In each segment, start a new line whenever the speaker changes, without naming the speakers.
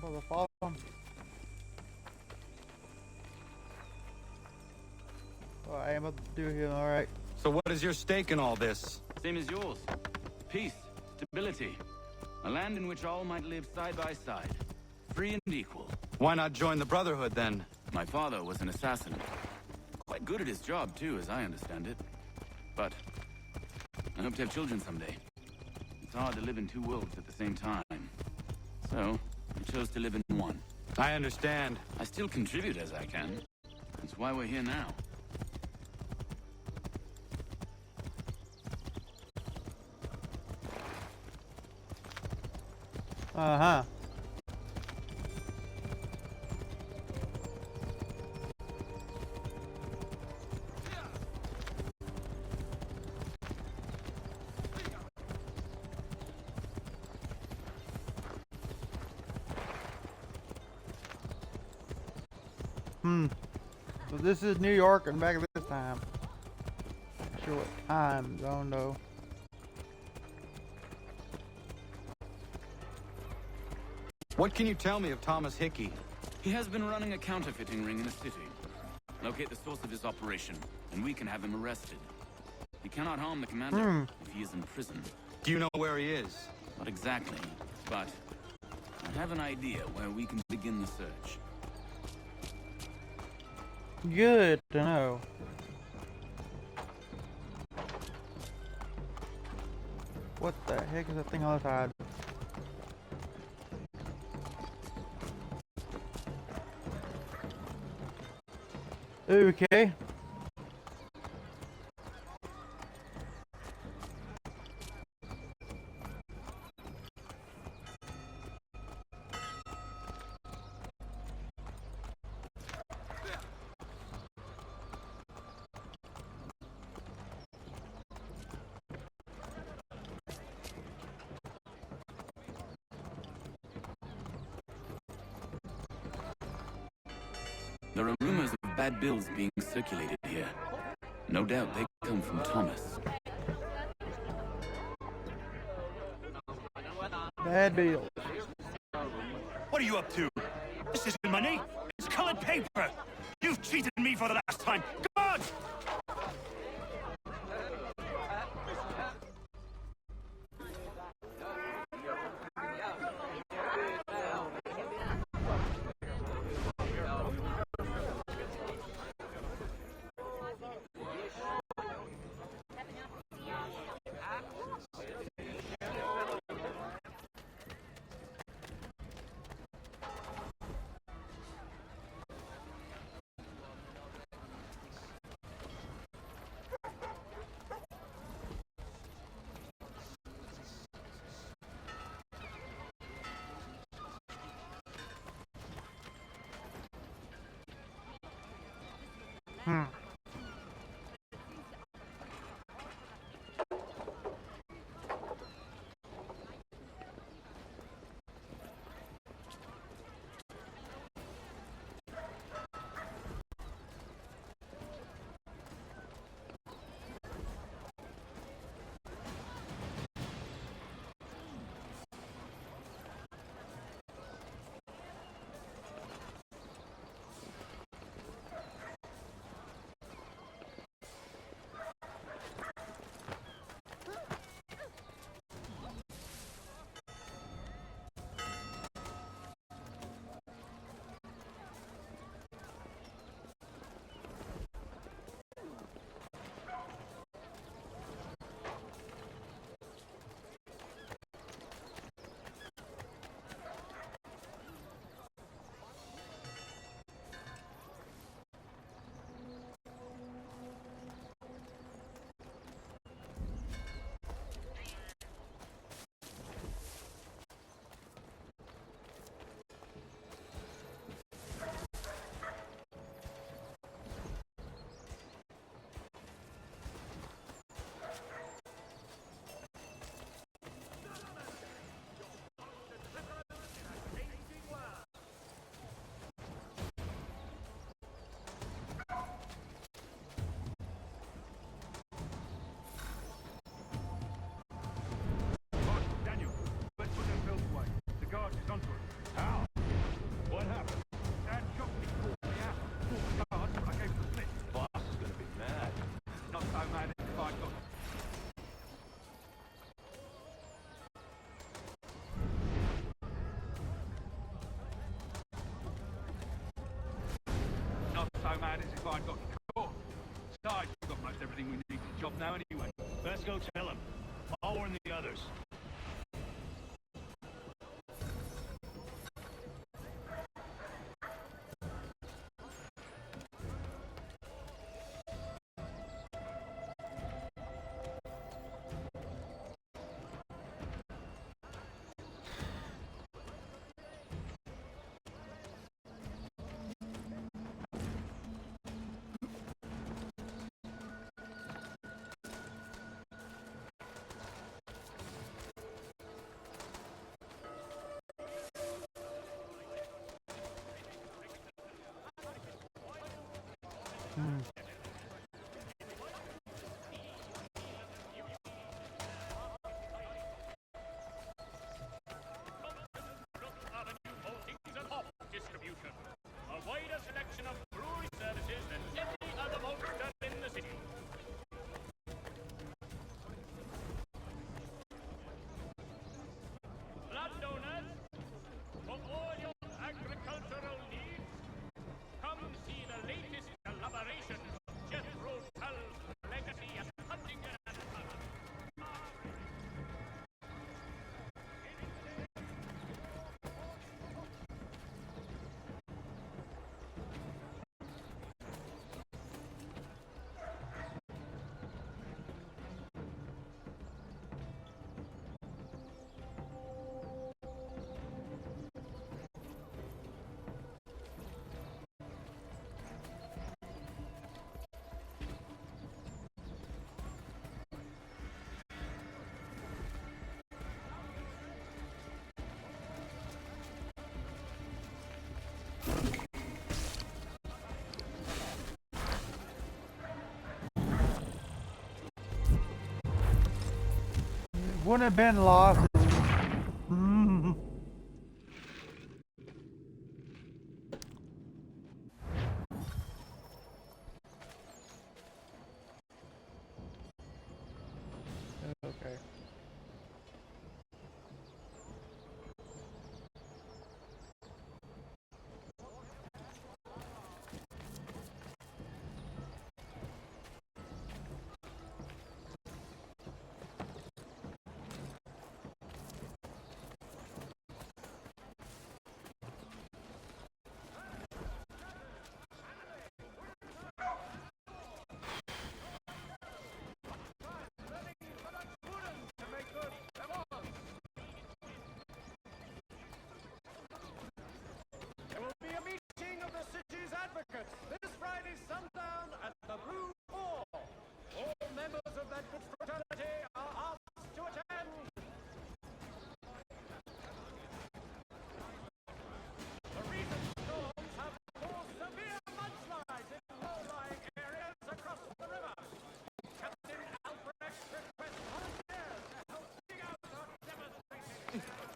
Oh, the fall. What I am about to do here, alright.
So what is your stake in all this?
Same as yours. Peace, stability. A land in which all might live side by side. Free and equal.
Why not join the Brotherhood, then?
My father was an assassin. Quite good at his job, too, as I understand it. But I hope to have children someday. It's hard to live in two worlds at the same time. So, I chose to live in one.
I understand.
I still contribute as I can. That's why we're here now.
Uh-huh. So this is New York and back at this time. Not sure what time zone though.
What can you tell me of Thomas Hickey?
He has been running a counterfeiting ring in the city. Locate the source of his operation, and we can have him arrested. He cannot harm the commander if he is in prison.
Do you know where he is?
Not exactly, but I have an idea where we can begin the search.
Good to know. What the heck is that thing on the side? Okay.
There are rumors of bad bills being circulated here. No doubt they come from Thomas.
Bad deal.
What are you up to? This isn't money. It's colored paper. You've cheated me for the last time. Come on!
I got caught. Besides, we've got most everything we need for the job now anyway.
Let's go tell him. I'll warn the others.
Distribution. A wider selection of brewery services than any other maltster in the city. Landowners, for all your agricultural needs, come see the latest collaboration of Jethro Tull's legacy as Huntington and Tull.
Wouldn't have been lost. Mm. Okay.
There will be a meeting of the city's advocates this Friday sundown at the Brew Hall. All members of that good fraternity are asked to attend. The recent storms have caused severe mudslides in low-lying areas across the river. Captain Albrecht requests volunteers to help dig out the devastating area.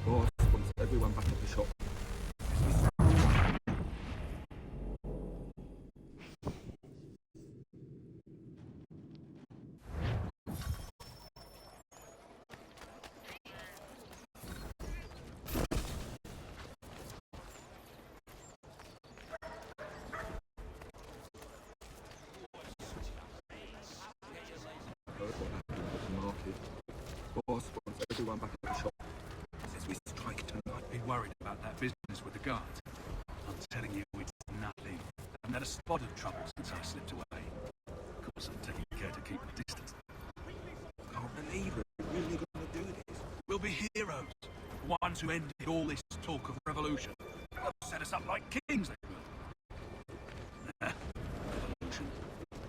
Boss wants everyone back at the shop. everyone back at the shop. Says we strike tonight.
Be worried about that business with the guards. I'm telling you, it's nothing. I haven't had a spot of trouble since I slipped away. Of course, I'm taking care to keep a distance.
Can't believe it. We're really gonna do this.
We'll be heroes. The ones who ended all this talk of revolution. They'll set us up like kings, they will. Nah, revolution.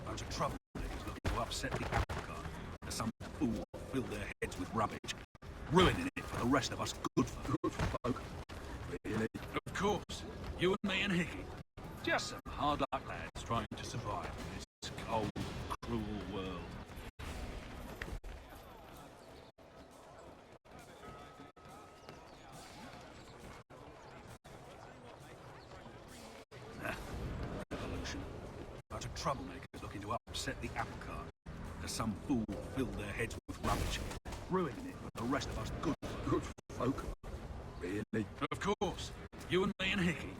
Bunch of troublemakers looking to upset the apple cart. There's some fool fill their heads with rubbish, ruining it for the rest of us good folk.
Good folk. Really?
Of course, you and me and Hickey. Just some hard luck lads trying to survive in this cold, cruel world. Revolution. Bunch of troublemakers looking to upset the apple cart. There's some fool filled their heads with rubbish, ruining it for the rest of us good folk.
Good folk. Really?
Of course, you and me and Hickey.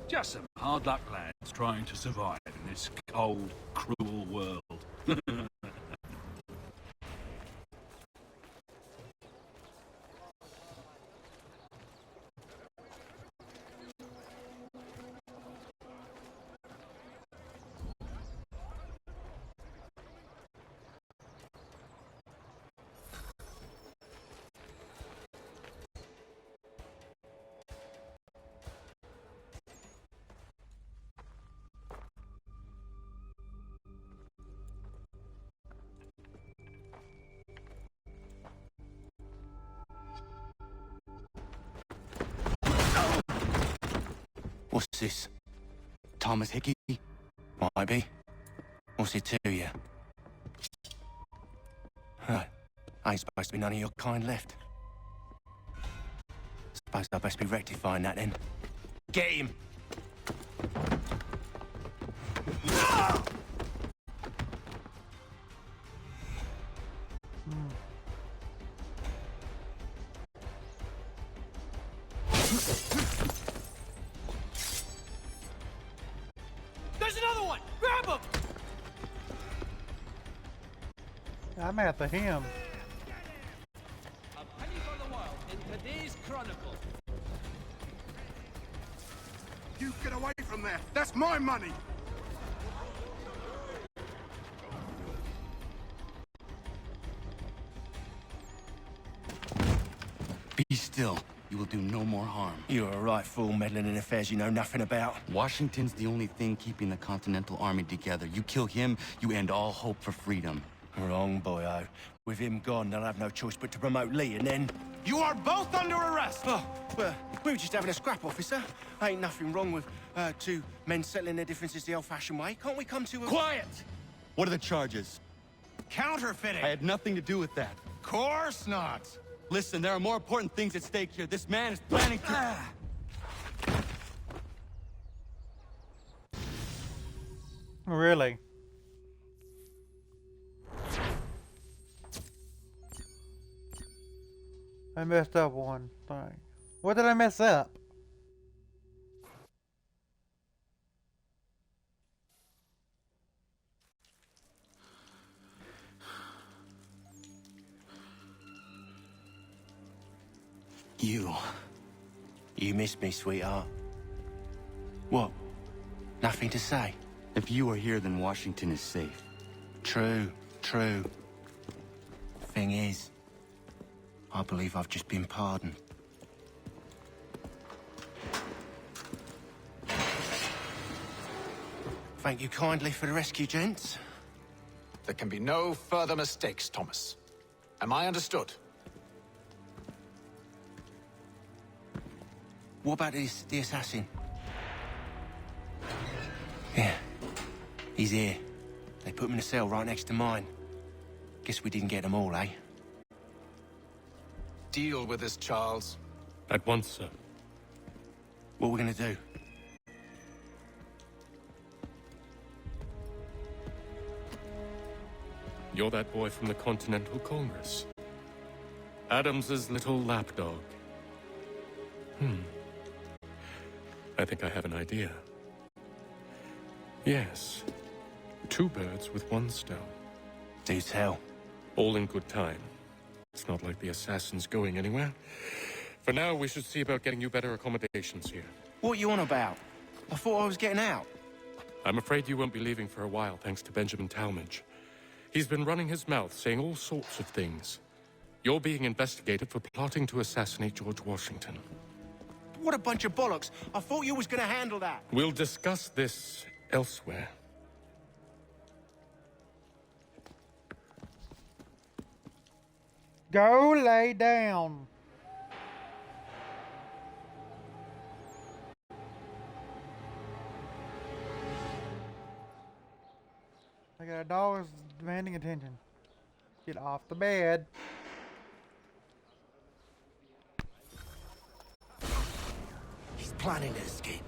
Just some hard luck lads trying to survive in this cold, cruel world.
What's this? Thomas Hickey? Might be. What's it to you? Right. Ain't supposed to be none of your kind left. Suppose I best be rectifying that then. Get him!
There's another one! Grab him!
I'm after him.
A penny for the world in today's Chronicle.
You get away from there! That's my money!
Be still. You will do no more harm. You're a right fool meddling in affairs you know nothing about.
Washington's the only thing keeping the Continental Army together. You kill him, you end all hope for freedom.
Wrong, boyo. With him gone, they'll have no choice but to promote Lee, and then...
You are both under arrest!
Oh, well, we were just having a scrap, officer. Ain't nothing wrong with two men settling their differences the old-fashioned way. Can't we come to a...
Quiet!
What are the charges?
Counterfeiting!
I had nothing to do with that.
Course not!
Listen, there are more important things at stake here. This man is planning to...
Really? I messed up one thing. What did I mess up?
You missed me, sweetheart. What? Nothing to say?
If you are here, then Washington is safe.
True, true. Thing is, I believe I've just been pardoned. Thank you kindly for the rescue, gents.
There can be no further mistakes, Thomas. Am I understood?
What about the assassin? Yeah, he's here. They put him in a cell right next to mine. Guess we didn't get them all, eh?
Deal with this, Charles.
At once, sir.
What are we gonna do?
You're that boy from the Continental Congress. Adams's little lapdog. I think I have an idea. Yes. 2 birds with 1 stone.
Do tell.
All in good time. It's not like the assassin's going anywhere. For now, we should see about getting you better accommodations here.
What you on about? I thought I was getting out.
I'm afraid you won't be leaving for a while, thanks to Benjamin Talmadge. He's been running his mouth, saying all sorts of things. You're being investigated for plotting to assassinate George Washington.
What a bunch of bollocks. I thought you was gonna handle that.
We'll discuss this elsewhere.
Go lay down. I got a dog that's demanding attention. Get off the bed.
He's planning to escape.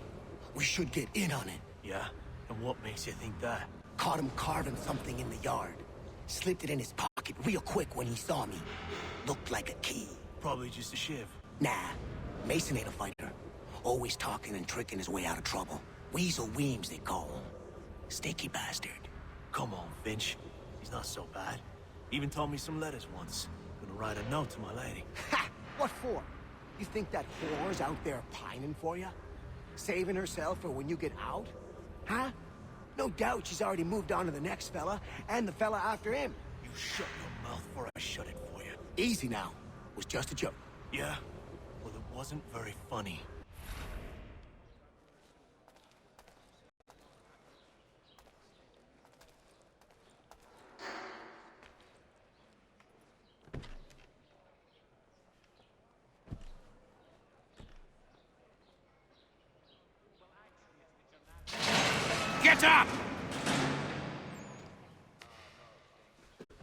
We should get in on it.
Yeah? And what makes you think that?
Caught him carving something in the yard. Slipped it in his pocket real quick when he saw me. Looked like a key.
Probably just a shiv.
Nah, Mason ain't a fighter. Always talking and tricking his way out of trouble. Weasel Weems, they call him. Sticky bastard.
Come on, Finch. He's not so bad. Even told me some letters once. Gonna write a note to my lady.
Ha! What for? You think that whore's out there pining for you? Saving herself for when you get out? Huh? No doubt she's already moved on to the next fella, and the fella after him.
You shut your mouth or I shut it for you.
Easy now. Was just a joke.
Yeah? Well, it wasn't very funny.
Get up!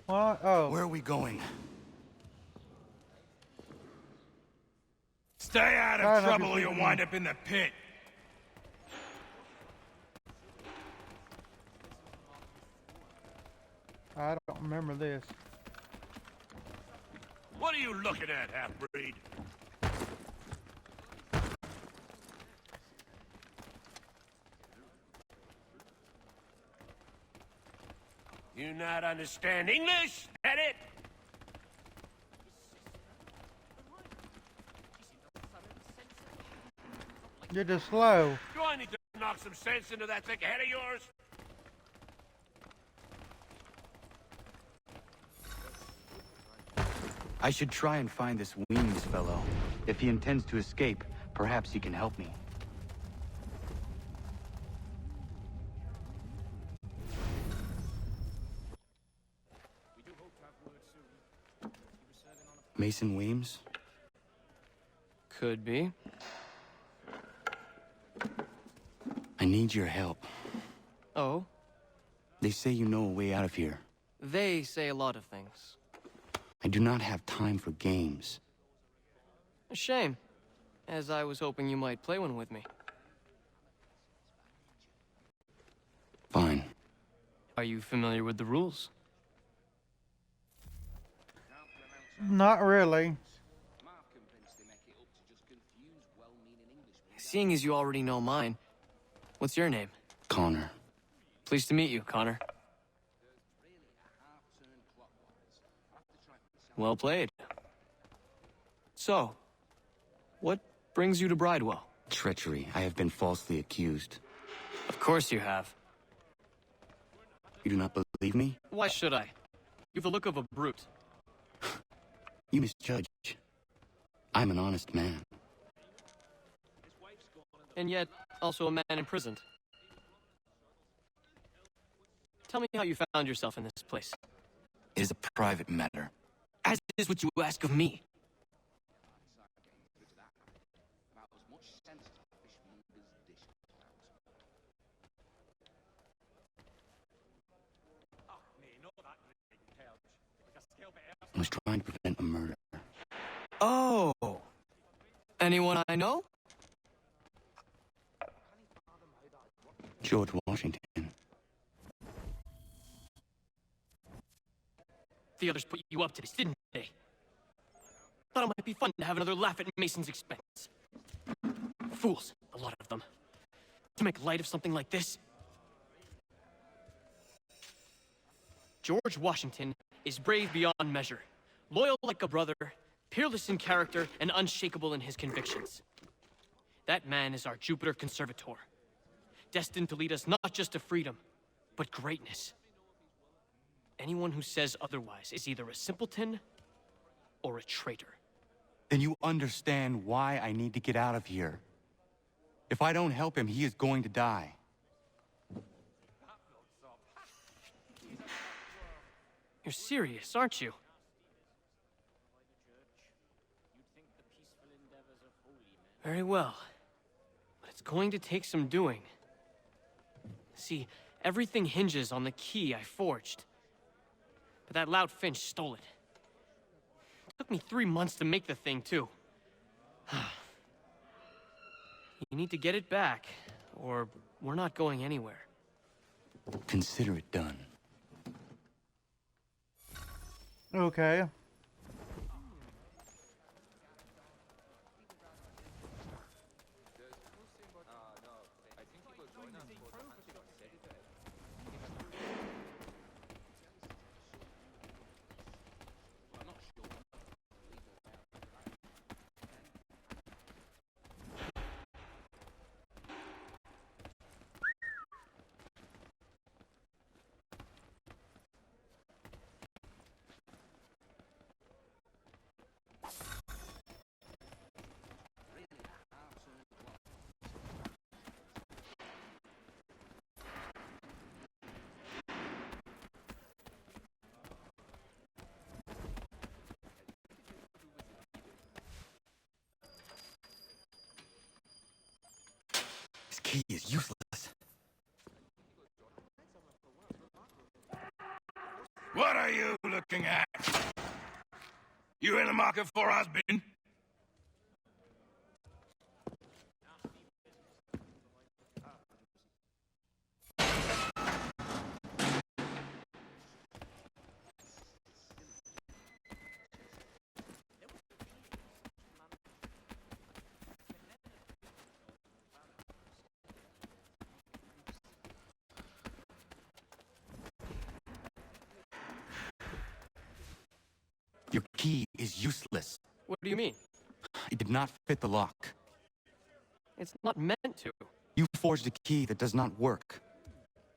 What? Oh.
Where are we going? Stay out
Fair
of
enough,
trouble or you'll wind up in the pit.
I don't remember this.
What are you looking at, half-breed? You not understand English? That it?
You're just slow.
Do I need to knock some sense into that thick head of yours?
I should try and find this Weems fellow. If he intends to escape, perhaps he can help me. Mason Weems?
Could be.
I need your help.
Oh?
They say you know a way out of here.
They say a lot of things.
I do not have time for games.
A shame, as I was hoping you might play one with me.
Fine.
Are you familiar with the rules?
Not really.
Seeing as you already know mine, what's your name?
Connor.
Pleased to meet you, Connor. Well played. So, what brings you to Bridewell?
Treachery. I have been falsely accused.
Of course you have.
You do not believe me?
Why should I? You've the look of a brute.
You misjudge. I'm an honest man.
And yet, also a man imprisoned. Tell me how you found yourself in this place.
It is a private matter.
As is what you ask of me.
I was trying to prevent a murder.
Oh! Anyone I know?
George Washington.
The others put you up to this, didn't they? Thought it might be fun to have another laugh at Mason's expense. Fools, a lot of them. To make light of something like this. George Washington is brave beyond measure. Loyal like a brother, peerless in character, and unshakable in his convictions. That man is our Jupiter Conservator, destined to lead us not just to freedom, but greatness. Anyone who says otherwise is either a simpleton or a traitor.
Then you understand why I need to get out of here. If I don't help him, he is going to die.
You're serious, aren't you? Very well. But it's going to take some doing. See, everything hinges on the key I forged. But that loud Finch stole it. It took me 3 months to make the thing, too. You need to get it back, or we're not going anywhere.
Consider it done.
Okay.
This key is useless.
What are you looking at? You in the market for husband?
Your key is useless.
What do you mean?
It did not fit the lock.
It's not meant to.
You forged a key that does not work.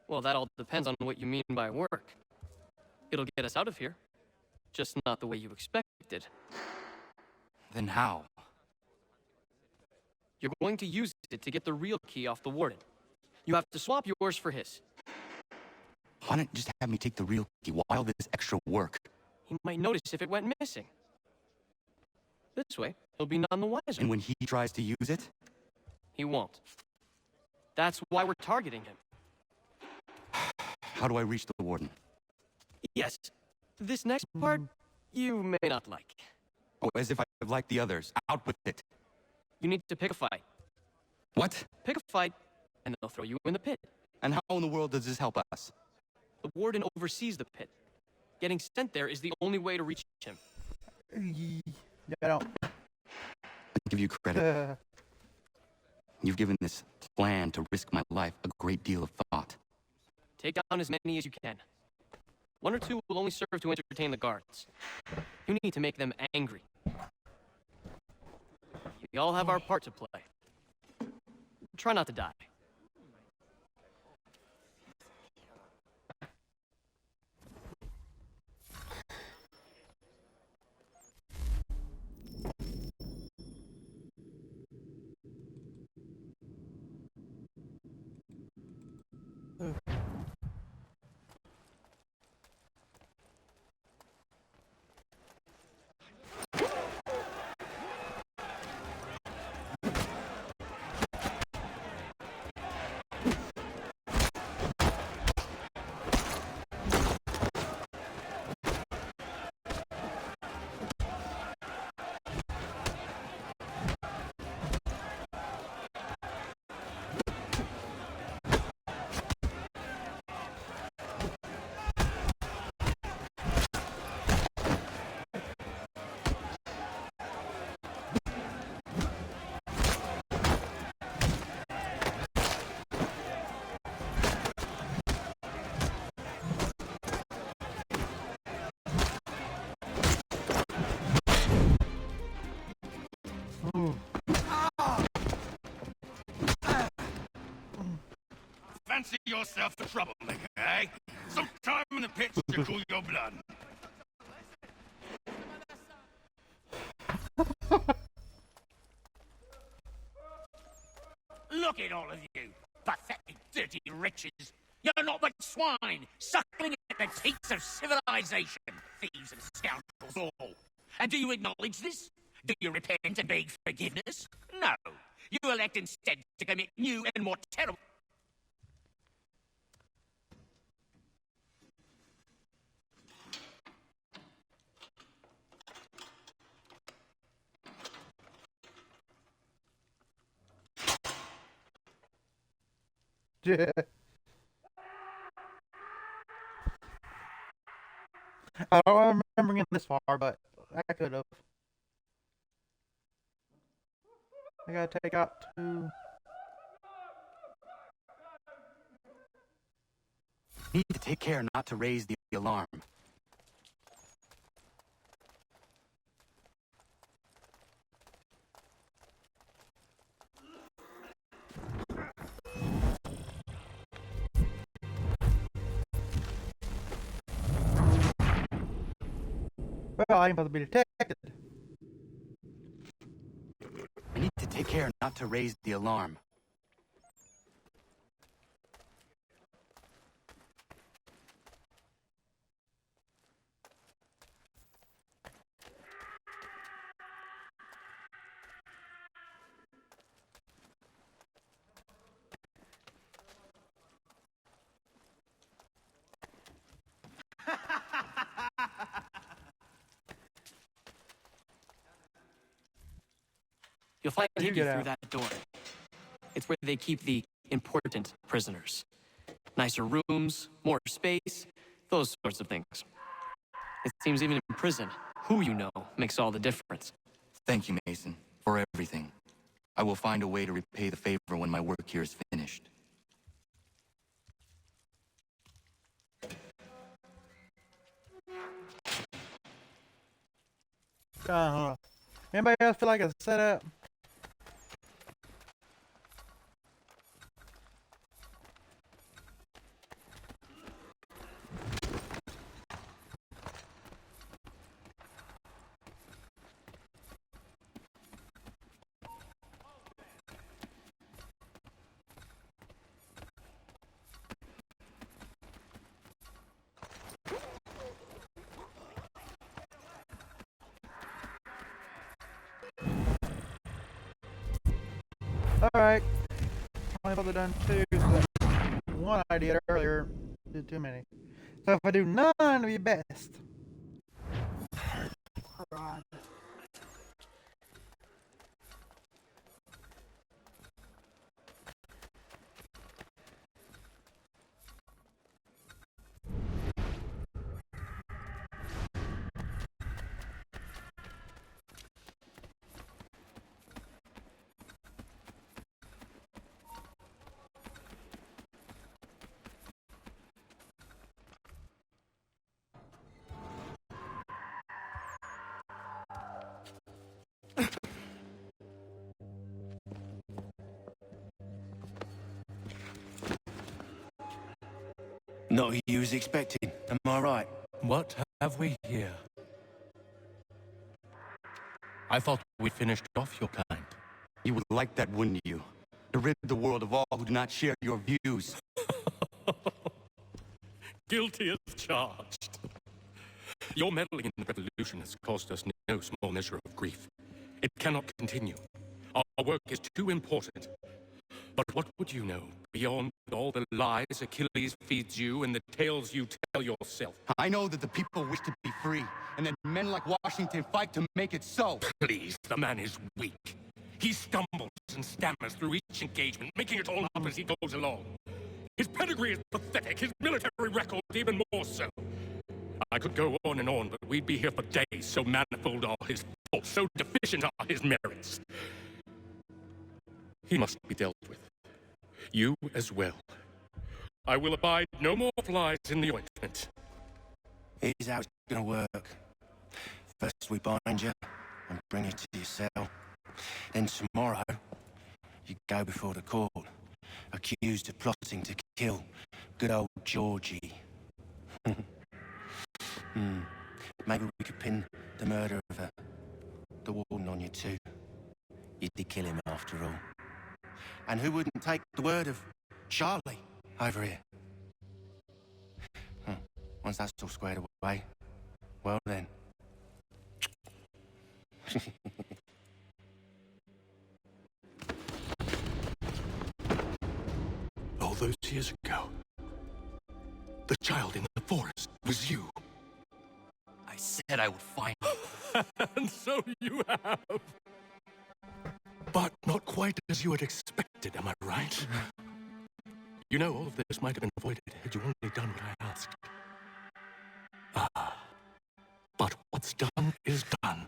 Well, that all depends on what you mean by work. It'll get us out of here. Just not the way you expected.
Then how?
You're going to use it to get the real key off the warden. You have to swap yours for his.
Why not just have me take the real key? Why all this extra work?
He might notice if it went missing. This way, he'll be none the wiser.
And when he tries to use it?
He won't. That's why we're targeting him.
How do I reach the warden?
Yes. This next part, you may not like.
Oh, as if I like the others. Out with it.
You need to pick a fight.
What?
Pick a fight, and they'll throw you in the pit.
And how in the world does this help us?
The warden oversees the pit. Getting sent there is the only way to reach him.
I don't.
I'll give you credit. You've given this plan to risk my life a great deal of thought.
Take down as many as you can. 1 or 2 will only serve to entertain the guards. You need to make them angry. We all have our part to play. Try not to die.
yourself a troublemaker, eh? Some time in the pits to cool your blood. Look at all of you, pathetic, dirty wretches. You're not but swine, suckling at the teats of civilization. Thieves and scoundrels all. And do you acknowledge this? Do you repent and beg forgiveness? No. You elect instead to commit new and more terrible...
Yeah. I don't remember getting this far, but I could have. I gotta take out two.
Need to take care not to raise the alarm.
Well, I ain't supposed to be detected.
I need to take care not to raise the alarm.
You'll find
You
Higgy
get
through
out.
that door. It's where they keep the important prisoners. Nicer rooms, more space, those sorts of things. It seems even in prison, who you know makes all the difference.
Thank you, Mason, for everything. I will find a way to repay the favor when my work here is finished.
Anybody else feel like a setup? Alright. Only probably done two, so that one I did earlier did too many. So if I do none, it'll be best. Alright.
Not who you was expecting, am I right?
What have we here? I thought we finished off your kind.
You would like that, wouldn't you? To rid the world of all who do not share your views.
Guilty as charged. Your meddling in the revolution has caused us no small measure of grief. It cannot continue. Our work is too important. But what would you know, beyond all the lies Achilles feeds you and the tales you tell yourself?
I know that the people wish to be free, and that men like Washington fight to make it so.
Please, the man is weak. He stumbles and stammers through each engagement, making it all up as he goes along. His pedigree is pathetic, his military record even more so. I could go on, but we'd be here for days, so manifold are his faults, so deficient are his merits. He must be dealt with. You as well. I will abide no more flies in the ointment.
Here's how it's gonna work. First we bind you and bring you to your cell. Then tomorrow, you go before the court. A accused of plotting to kill good old Georgie. Maybe we could pin the murder of the warden on you too. You did kill him after all. And who wouldn't take the word of Charlie over here? Once that's all squared away, well then.
All those years ago, the child in the forest was you.
I said I would find him.
And so you have. But not quite as you had expected, am I right? You know, all of this might have been avoided had you only done what I asked. But what's done is done.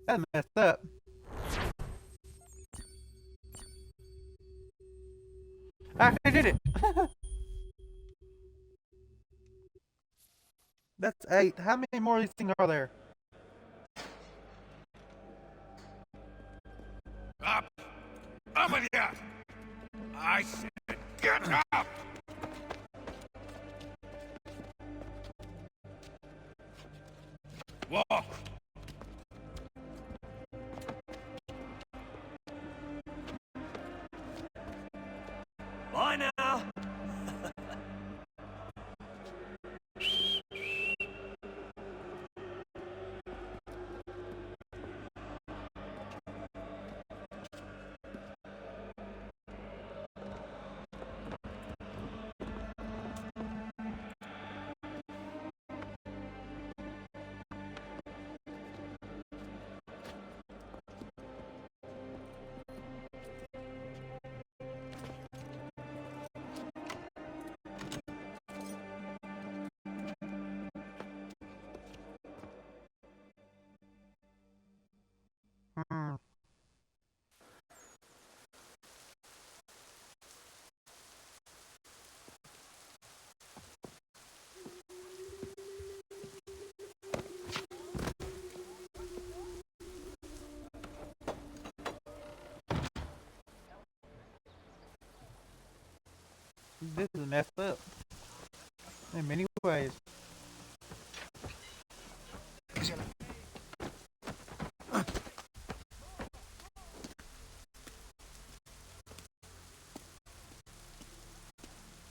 That's messed up. I actually did it. That's 8. How many more of these things are there?
Up! Up with you! I said get up! Walk!
Bye now!
This is messed up in many ways.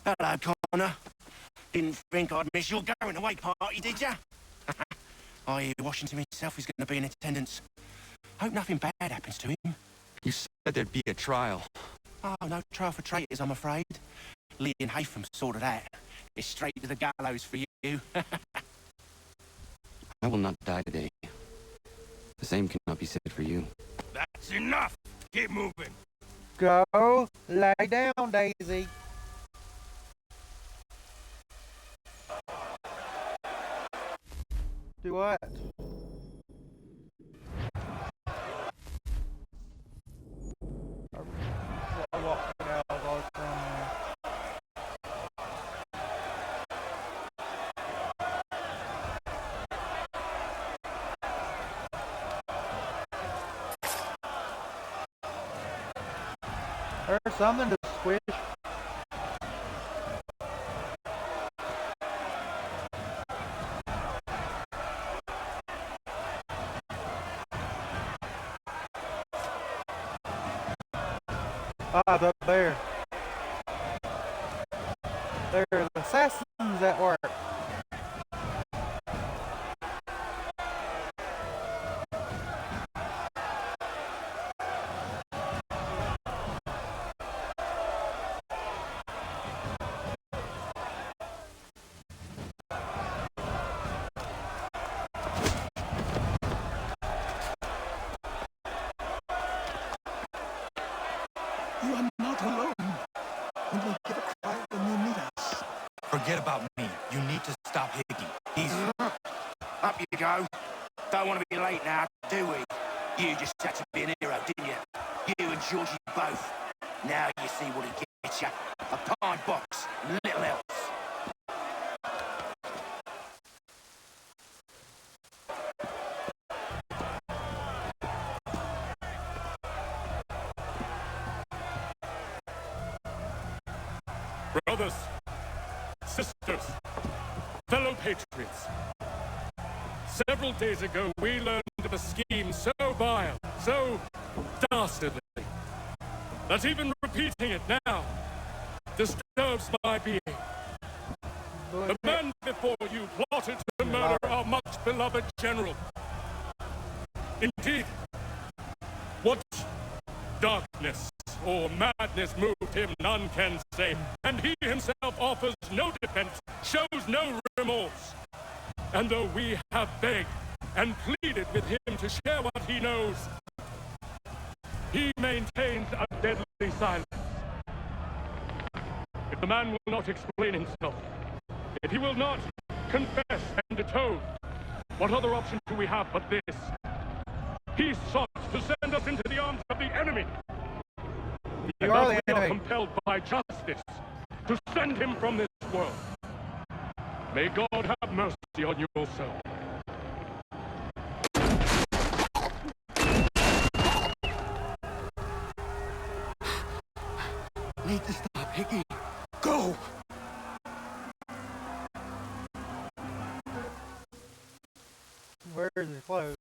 Hello, Connor. Didn't think I'd miss your going away party, did ya? I hear Washington himself is going to be in attendance. Hope nothing bad happens to him.
You said there'd be a trial.
Oh, no trial for traitors, I'm afraid. Lee and Haytham sorted that. It's straight to the gallows for you.
I will not die today. The same cannot be said for you.
That's enough! Keep moving!
Go lay down, Daisy. Do what? I walked out all the time. There's something to squish. Ah, it's up there. There's assassins at work.
You are not alone. We will give a cry when you need us.
Forget about me. You need to stop Hickey. He's...
Up you go. Don't want to be late now, do we? You just had to be an hero, didn't you? You and Georgie both. Now you see what he gets you. A pine box, little else.
Brothers, sisters, fellow patriots. Several days ago, we learned of a scheme so vile, so dastardly, that even repeating it now disturbs my being. The man before you plotted to murder our much-beloved general. Indeed, what darkness or madness moved him, none can say, and he himself offers no defense, shows no remorse. And though we have begged and pleaded with him to share what he knows, he maintains a deadly silence. If the man will not explain himself, if he will not confess and atone, what other option do we have but this? He sought to send us into the arms of the enemy. And now we are compelled by justice to send him from this world. May God have mercy on your soul.
Need to stop, Hickey. Go!
Where's his clothes?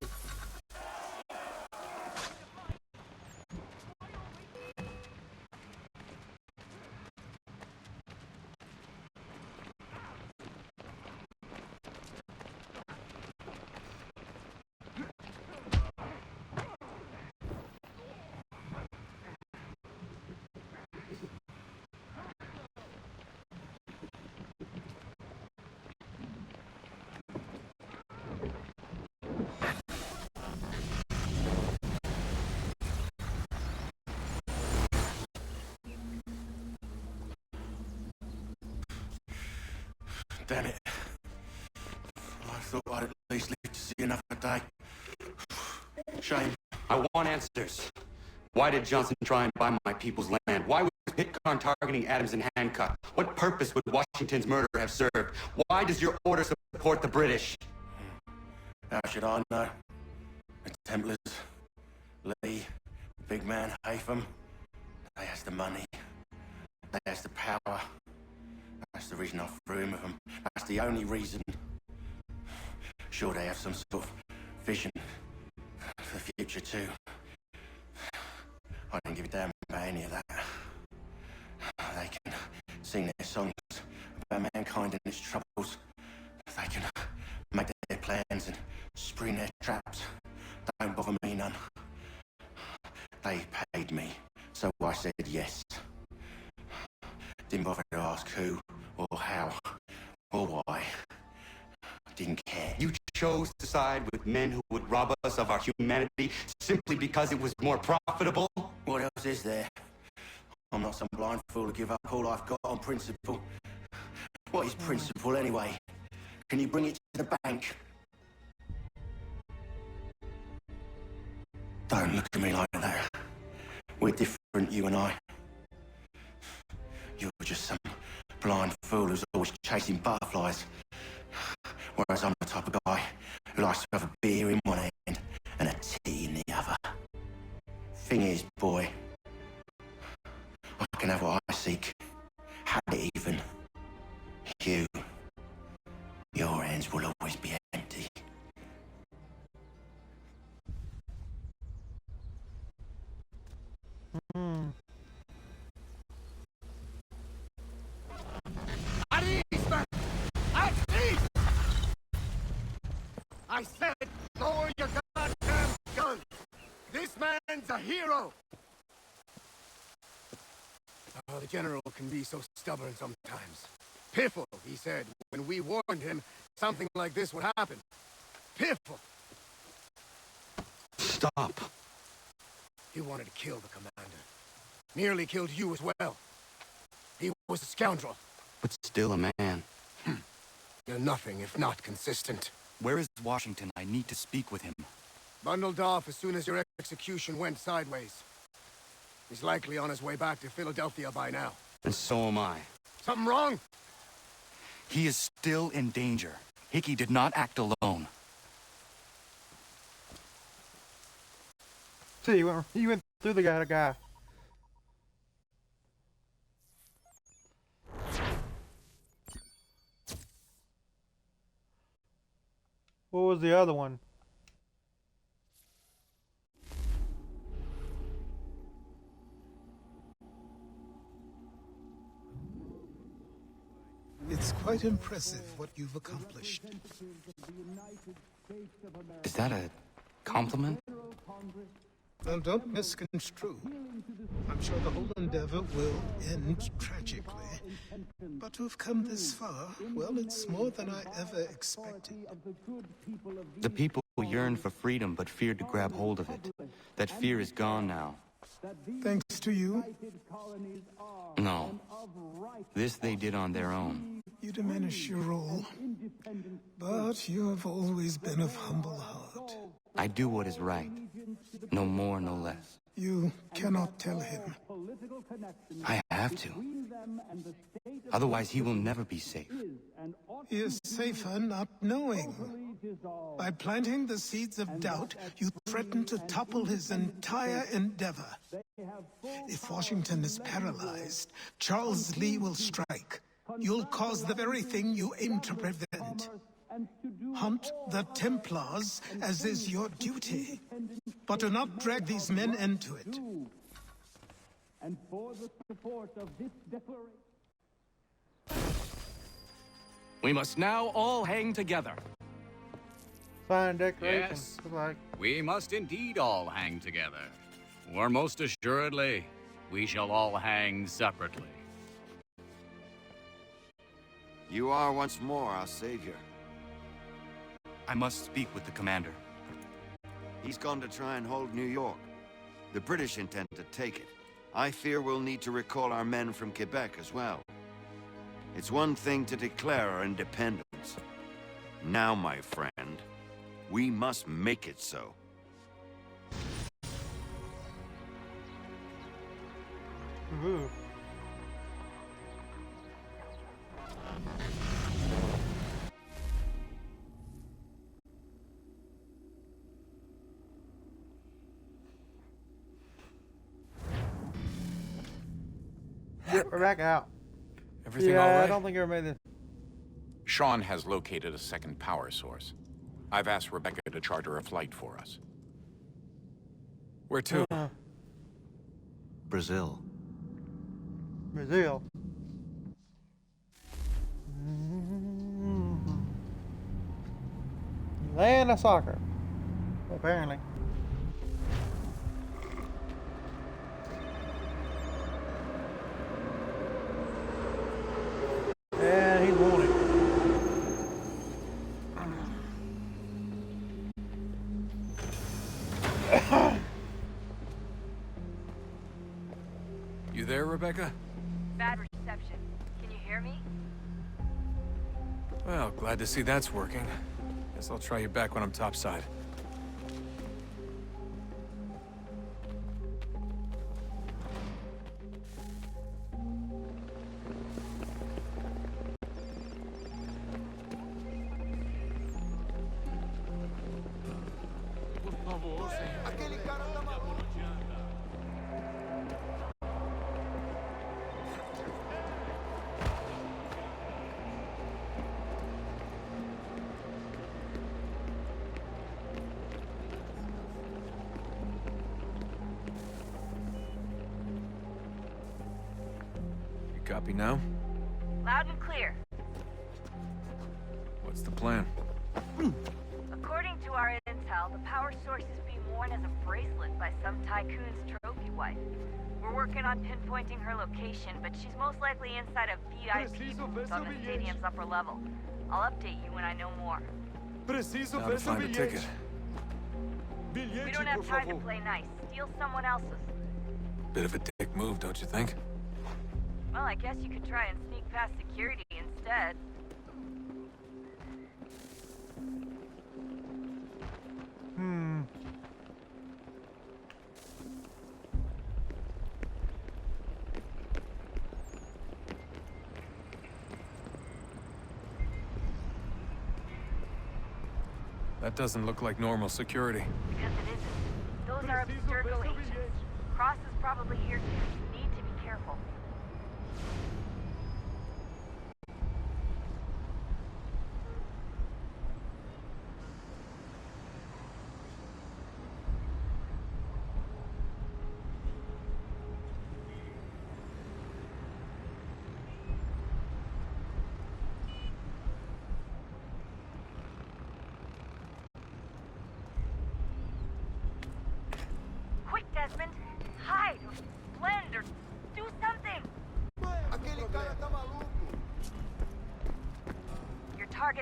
Damn it. I thought I'd at least live to see another day. Shame.
I want answers. Why did Johnson try and buy my people's land? Why was Pitcairn targeting Adams and Hancock? What purpose would Washington's murder have served? Why does your order support the British?
How should I know? The Templars, Lee, big man Haytham, they has the money, they has the power. That's the reason I threw him with them. That's the only reason. Sure, they have some sort of vision for the future too. I don't give a damn about any of that. They can sing their songs about mankind and its troubles. They can make their plans and spring their traps. Don't bother me none. They paid me, so I said yes. Didn't bother to ask who, or how, or why. Didn't care.
You chose to side with men who would rob us of our humanity simply because it was more profitable?
What else is there? I'm not some blind fool to give up all I've got on principle. What is principle anyway? Can you bring it to the bank? Don't look at me like that. We're different, you and I. You're just some blind fool who's always chasing butterflies. Whereas I'm the type of guy who likes to have a beer in one hand and a tea in the other. Thing is, boy, I can have what I seek. Have it even. You, your hands will always be empty.
At ease, man! At ease! I said, lower your goddamn gun! This man's a hero! Oh, the General can be so stubborn sometimes. Piffle, he said, when we warned him something like this would happen. Piffle!
Stop.
He wanted to kill the commander. Nearly killed you as well. He was a scoundrel.
But still a man.
You're nothing if not consistent.
Where is Washington? I need to speak with him.
Bundled off as soon as your execution went sideways. He's likely on his way back to Philadelphia by now.
And so am I.
Something wrong?
He is still in danger. Hickey did not act alone.
See, he went through the guy. the other one?
It's quite impressive what you've accomplished.
Is that a compliment?
Now, don't misconstrue. I'm sure the whole endeavor will end tragically. But to have come this far, well, it's more than I ever expected.
The people yearn for freedom but feared to grab hold of it. That fear is gone now.
Thanks to you.
No. This they did on their own.
You diminish your role. But you have always been of humble heart.
I do what is right. No more, no less.
You cannot tell him.
I have to. Otherwise, he will never be safe.
He is safer not knowing. By planting the seeds of doubt, you threaten to topple his entire endeavor. If Washington is paralyzed, Charles Lee will strike. You'll cause the very thing you aim to prevent. Hunt the Templars, as is your duty. But do not drag these men into it.
And for the support of this declaration.
We must now all hang together.
Fine decoration.
Yes,
Looks like.
we must indeed all hang together. Or most assuredly, we shall all hang separately.
You are once more our savior.
I must speak with the commander.
He's gone to try and hold New York. The British intend to take it. I fear we'll need to recall our men from Quebec as well. It's one thing to declare our independence. Now, my friend, we must make it so.
Ooh. Yep, we're back out.
Everything
yeah,
all right?
I don't think I made this.
Sean has located a second power source. I've asked Rebecca to charter a flight for us.
Where to?
Brazil.
Brazil. Land of soccer. Apparently. Yeah, he won it.
You there, Rebecca?
Bad reception. Can you hear me?
Well, glad to see that's working. Guess I'll try you back when I'm topside. Copy now?
Loud and clear.
What's the plan?
According to our intel, the power source is being worn as a bracelet by some tycoon's trophy wife. We're working on pinpointing her location, but she's most likely inside a VIP booth on the stadium's upper level. I'll update you when I know more.
Now to find a ticket.
We don't have time to play nice. Steal someone else's.
Bit of a dick move, don't you think?
Well, I guess you could try and sneak past security instead.
That doesn't look like normal security.
Because it isn't. Those are Abstergo agents. Cross is probably here too. You need to be careful.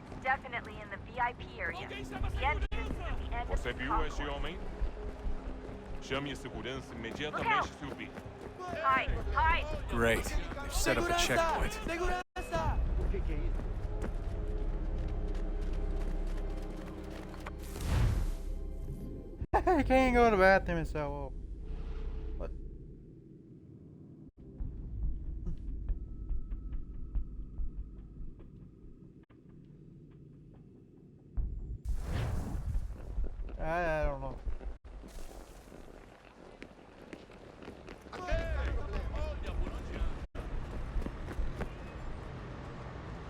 target's definitely in the VIP area. The entrance is at the end of
Você
the
viu esse
concourse.
homem? Chame a segurança imediatamente, Sylvie.
Hide! Hide!
Great. They've set up a checkpoint.
He can't go to the bathroom himself. Oh. What? I don't know.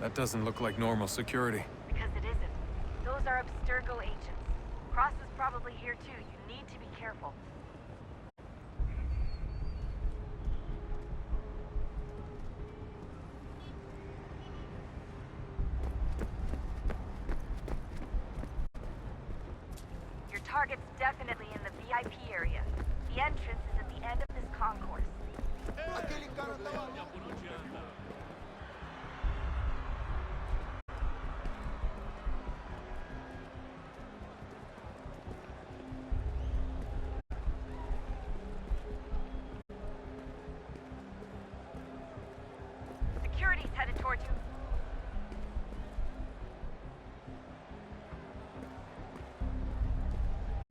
That doesn't look like normal security.
Because it isn't. Those are Abstergo agents. Cross is probably here too. You need to be careful. Your target's definitely in the VIP area. The entrance is at the end of this concourse. Security's headed towards you.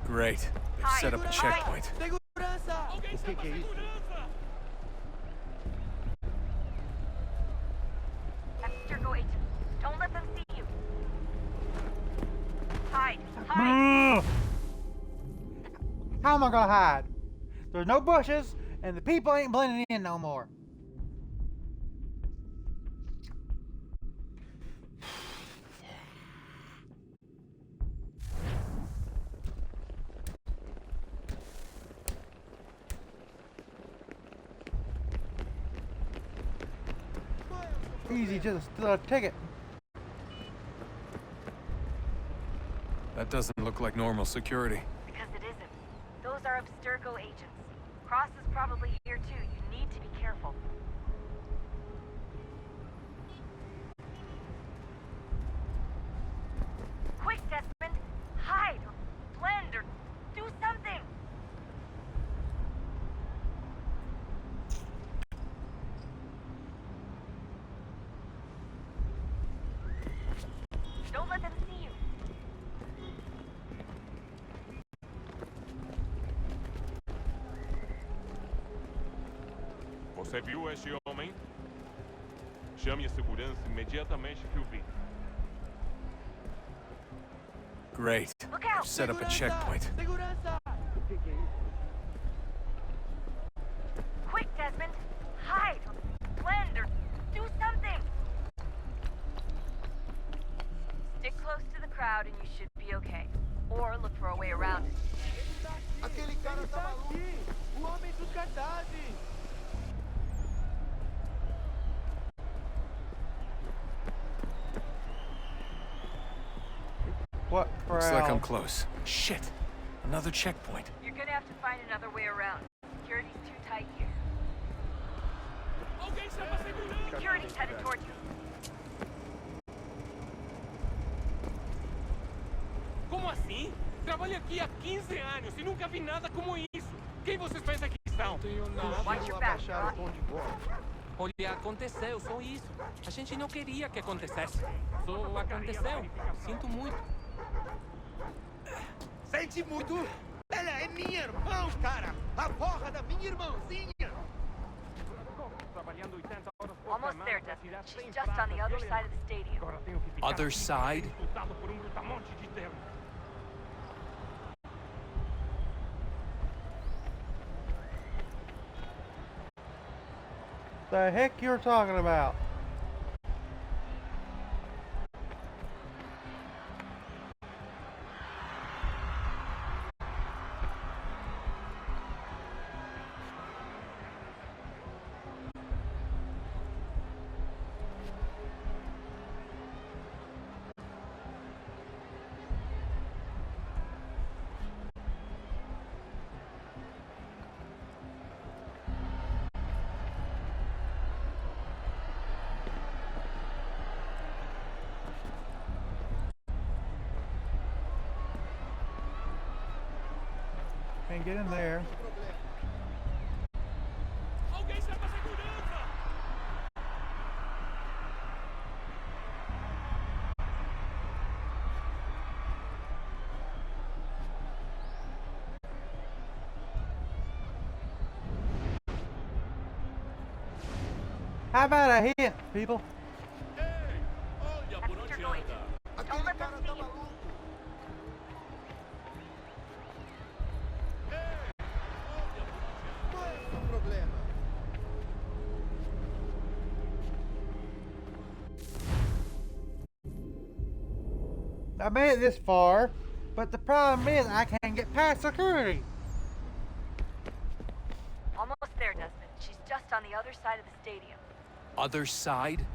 Great. They've set up a checkpoint.
Abstergo agents. Don't let them see you. Hide. Hide.
How am I gonna hide? There's no bushes, and the people ain't blending in no more. Easy, just a ticket.
That doesn't look like normal security.
Because it isn't. Those are Abstergo agents. Cross is probably here too. You need to be careful. Quick, Desmond! Hide or blend or do something! Don't let them see you.
Você viu esse homem? Chame a segurança imediatamente, Sylvie.
Great. They've set up a checkpoint.
Quick, Desmond! Hide or blend or do something! Stick close to the crowd and you should be okay. Or look for a way around it.
Aquele cara tá aqui! O homem dos cartazes!
What crowd?
Looks like I'm close. Shit. Another checkpoint.
You're gonna have to find another way around. Security's too tight here. Security's headed towards you.
Como assim? Trabalho aqui há 15 anos e nunca vi nada como isso. Quem vocês pensam que estão?
Watch your back,
Olha, aconteceu, só isso. A gente não queria que acontecesse. Só aconteceu. Sinto muito.
Sente muito? Ela é minha irmã, cara! A porra da minha irmãzinha!
Almost there, Desmond. She's just on the other side of the stadium.
Other side?
The heck you're talking about? Can't get in there. How about a hint, people?
Mr. Lloyd, don't let them see you.
I made it this far, but the problem is I can't get past security.
Almost there, Desmond. She's just on the other side of the stadium.
Other side?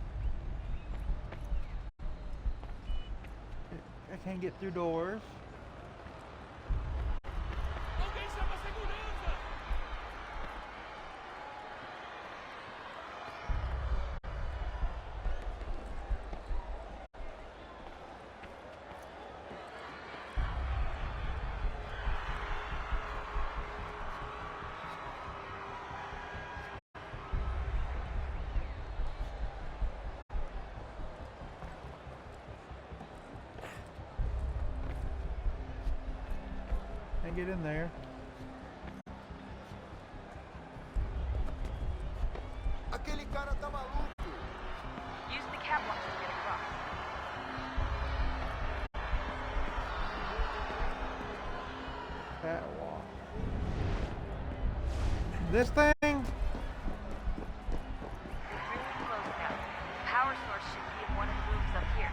I can't get through doors. Can't get in there.
Aquele cara tá maluco. Use the catwalk to get across.
Catwalk. This thing?
Really close now. The power source should be in one of the rooms up here.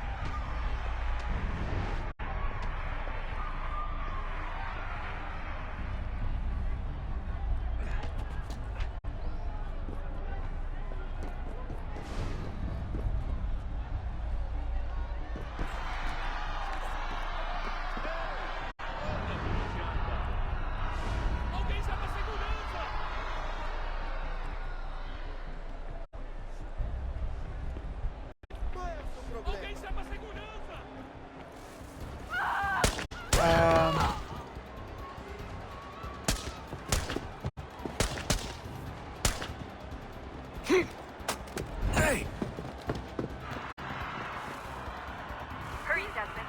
Hey!
Hurry, Desmond.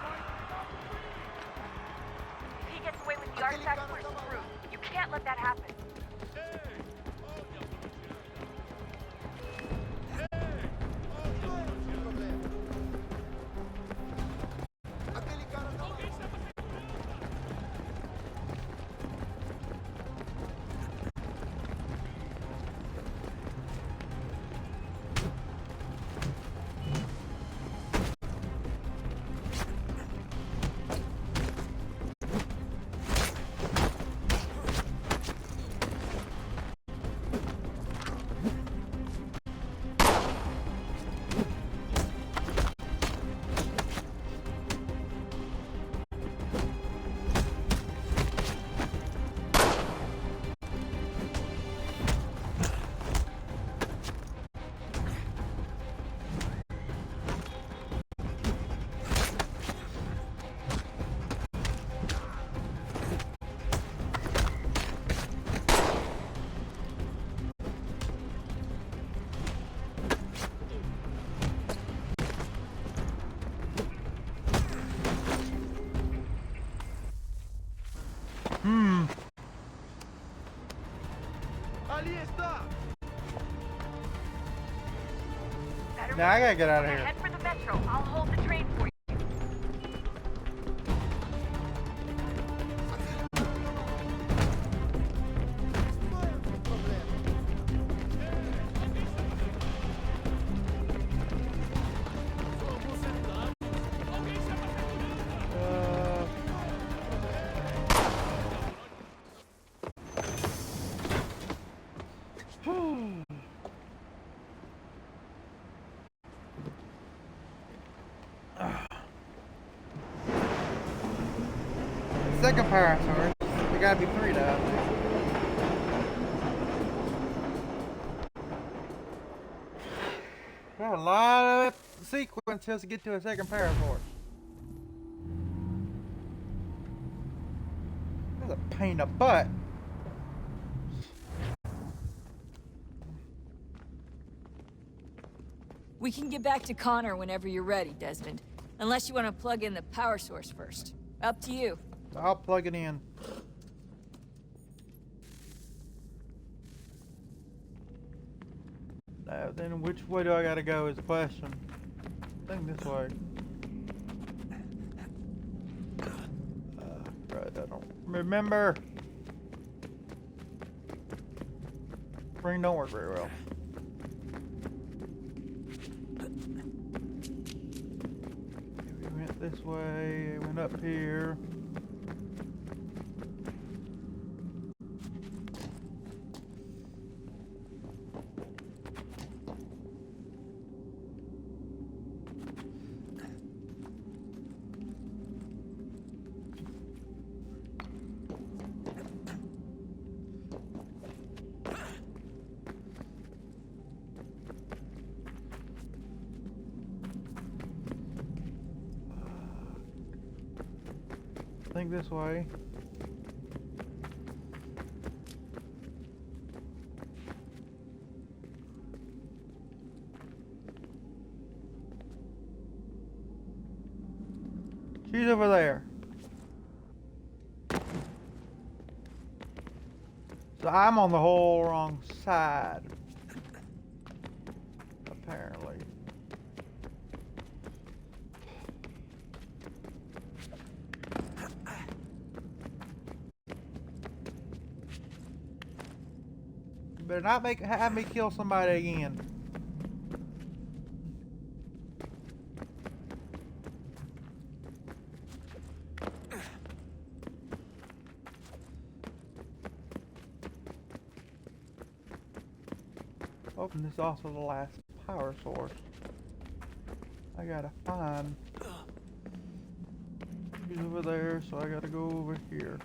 If he gets away with the artifact, we're screwed. You can't let that happen.
Ali está.
Now I gotta get out of here.
Head for the metro. I'll hold the train for you.
Second power source. There gotta be 3 though. Got a lot of sequences to get to a second power source. That's a pain in the butt.
We can get back to Connor whenever you're ready, Desmond. Unless you want to plug in the power source first. Up to you.
I'll plug it in. Now, then which way do I gotta go is the question. I think this way. Right, I don't remember. Brain don't work very well. We went this way, went up here. I think this way. She's over there. So I'm on the whole wrong side. Apparently. Better not have me kill somebody again. Hoping this is also the last power source. I gotta find. He's over there, so I gotta go over here.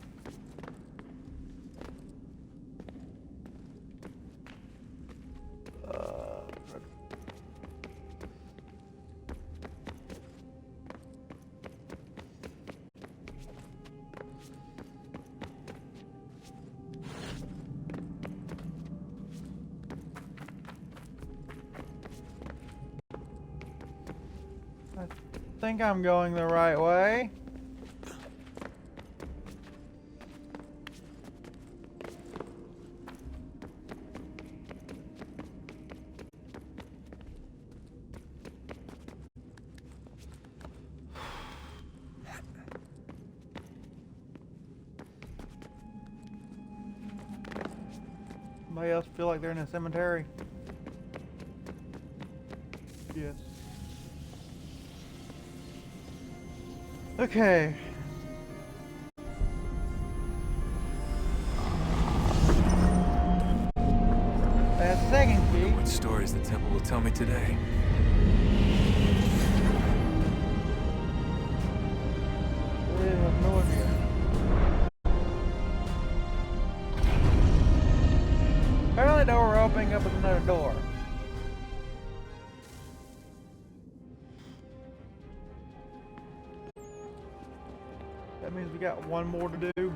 I think I'm going the right way. Somebody else feel like they're in a cemetery? Yes. Okay. That second key.
What stories the temple will tell me today?
We have no idea. Apparently, the door we're opening up is another door. That means we got one more to do.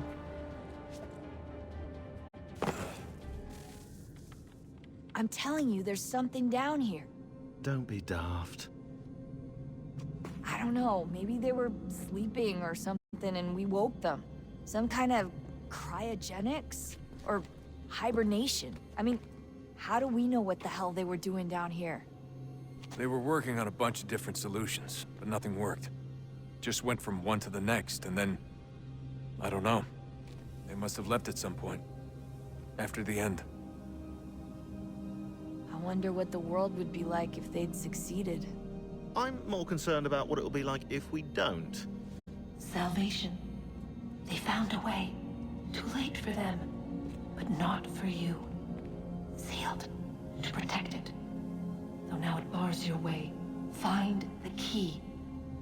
I'm telling you, there's something down here.
Don't be daft.
I don't know, maybe they were sleeping or something and we woke them. Some kind of cryogenics? Or hibernation? I mean, how do we know what the hell they were doing down here?
They were working on a bunch of different solutions, but nothing worked. Just went from one to the next, and then... I don't know. They must have left at some point. After the end.
I wonder what the world would be like if they'd succeeded.
I'm more concerned about what it'll be like if we don't.
Salvation. They found a way. Too late for them, but not for you. Sealed to protect it. Though now it bars your way. Find the key.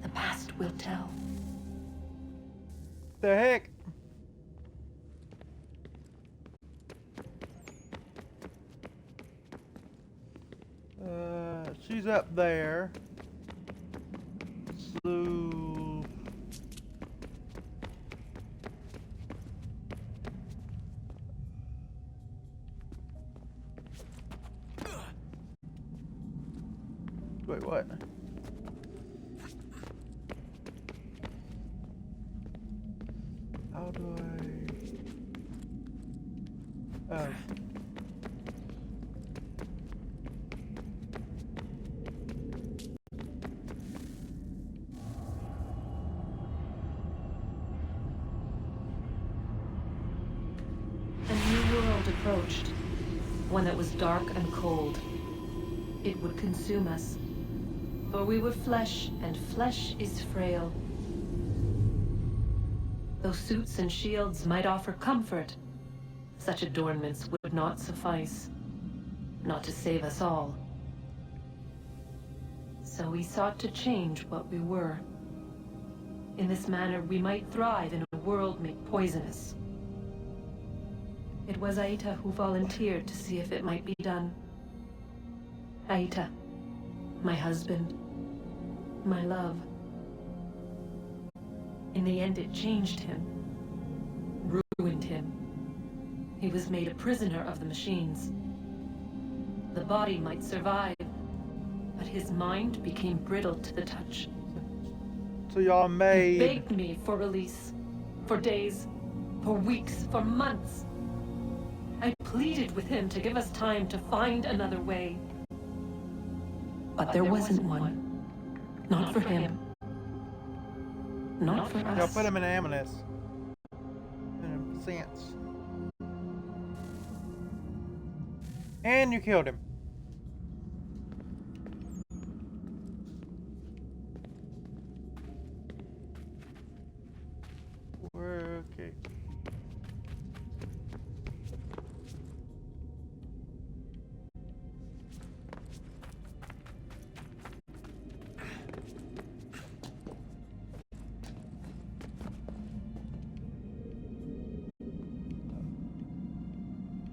The past will tell.
The heck? She's up there. So... Wait, what? How do I... Oh.
A new world approached, one that was dark and cold. It would consume us, for we were flesh, and flesh is frail. Though suits and shields might offer comfort, such adornments would not suffice, not to save us all. So we sought to change what we were. In this manner, we might thrive in a world made poisonous. It was Aita who volunteered to see if it might be done. Aita, my husband, my love. In the end, it changed him, ruined him. He was made a prisoner of the machines. The body might survive, but his mind became brittle to the touch.
So y'all made...
He begged me for release, for days, for weeks, for months. I pleaded with him to give us time to find another way. But there wasn't one. Not for him. Not for us.
Y'all put him in Amunis. In a sense. And you killed him. We're okay.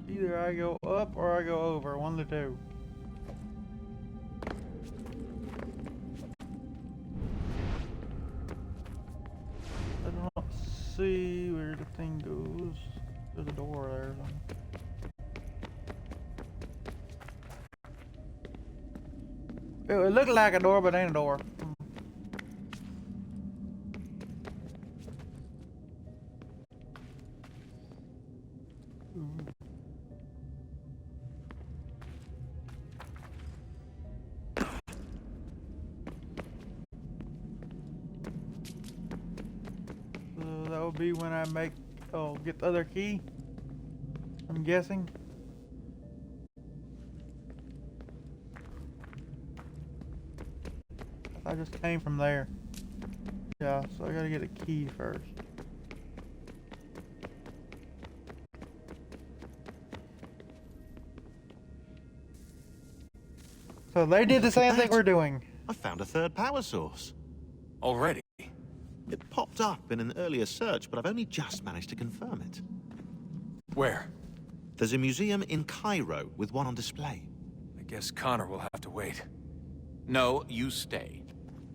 Either I go up or I go over, one of the two. I don't see where the thing goes. There's a door there. It looked like a door, but it ain't a door. That will be when I get the other key, I'm guessing. I just came from there. Yeah, so I gotta get a key first. So they did the same thing we're doing.
I found a third power source.
Already?
It popped up in an earlier search, but I've only just managed to confirm it.
Where?
There's a museum in Cairo with one on display.
I guess Connor will have to wait.
No, you stay.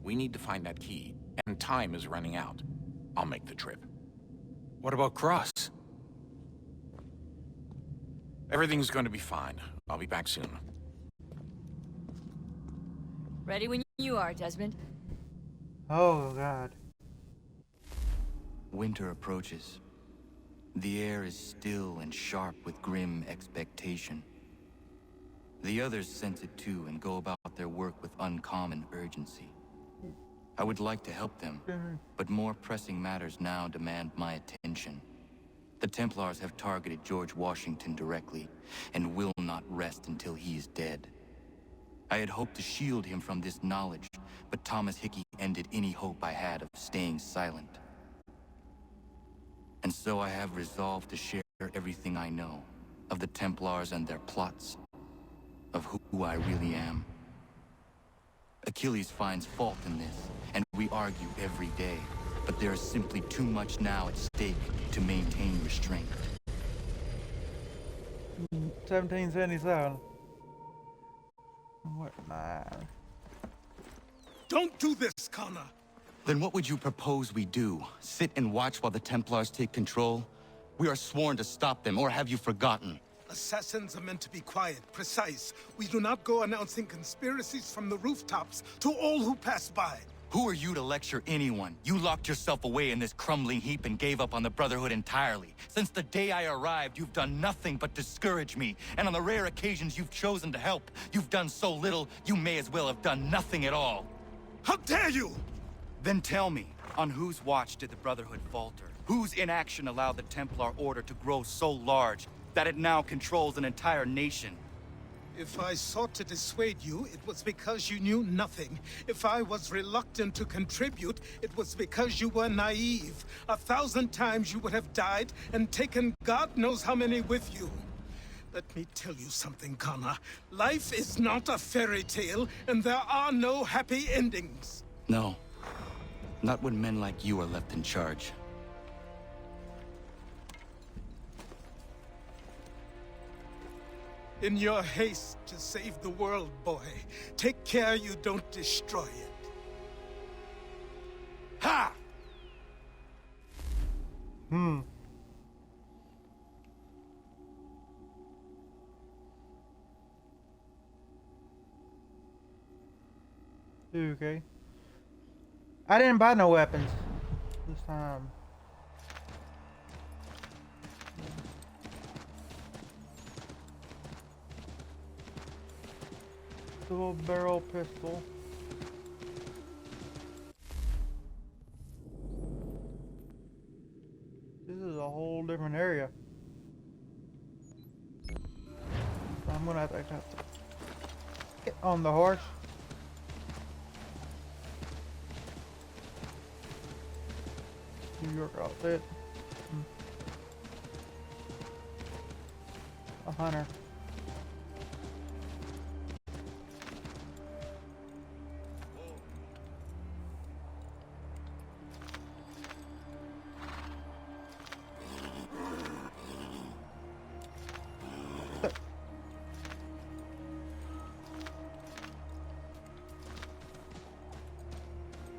We need to find that key, and time is running out. I'll make the trip.
What about Cross?
Everything's going to be fine. I'll be back soon.
Ready when you are, Desmond.
Oh, God.
Winter approaches. The air is still and sharp with grim expectation. The others sense it too and go about their work with uncommon urgency. I would like to help them, but more pressing matters now demand my attention. The Templars have targeted George Washington directly, and will not rest until he is dead. I had hoped to shield him from this knowledge, but Thomas Hickey ended any hope I had of staying silent. And so I have resolved to share everything I know of the Templars and their plots, of who I really am. Achilles finds fault in this, and we argue every day, but there is simply too much now at stake to maintain restraint.
1777. What am I?
Don't do this, Connor.
Then what would you propose we do? Sit and watch while the Templars take control? We are sworn to stop them, or have you forgotten?
Assassins are meant to be quiet, precise. We do not go announcing conspiracies from the rooftops to all who pass by.
Who are you to lecture anyone? You locked yourself away in this crumbling heap and gave up on the Brotherhood entirely. Since the day I arrived, you've done nothing but discourage me. And on the rare occasions you've chosen to help, you've done so little, you may as well have done nothing at all.
How dare you!
Then tell me, on whose watch did the Brotherhood falter? Whose inaction allowed the Templar Order to grow so large that it now controls an entire nation?
If I sought to dissuade you, it was because you knew nothing. If I was reluctant to contribute, it was because you were naive. 1,000 times you would have died and taken God knows how many with you. Let me tell you something, Connor. Life is not a fairy tale, and there are no happy endings.
No. Not when men like you are left in charge.
In your haste to save the world, boy, take care you don't destroy it. Ha!
Okay. I didn't buy no weapons this time. Double barrel pistol. This is a whole different area. So I'm gonna have to get on the horse. New York outfit. A hunter.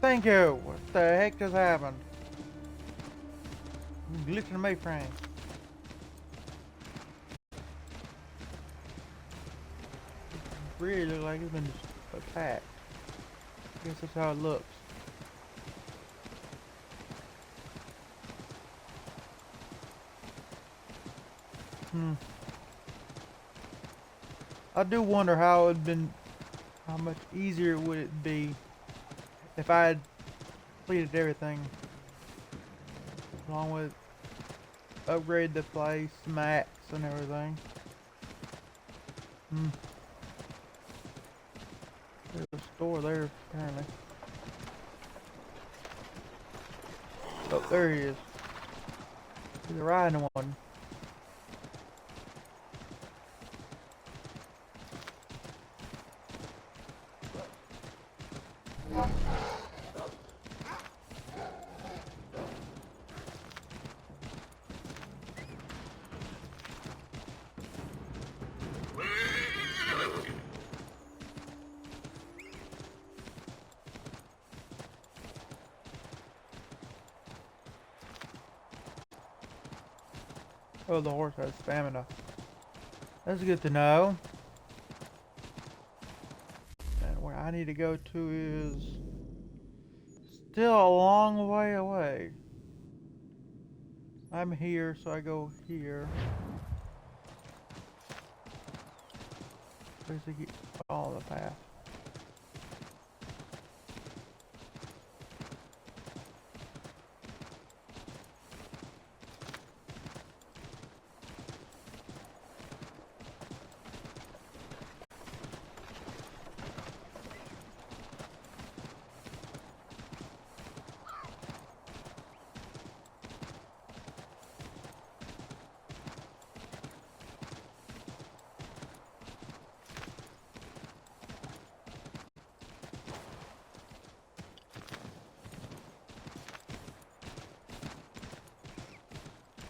Thank you. What the heck just happened? Glitching the mainframe. Really look like it's been attacked. I guess that's how it looks. I do wonder how much easier would it be if I had completed everything, along with upgrade the place, max and everything. There's a store there apparently. Oh, there he is. He's riding one. Oh, the horse has stamina. That's good to know. And where I need to go to is still a long way away. I'm here, so I go here. Basically, follow the path.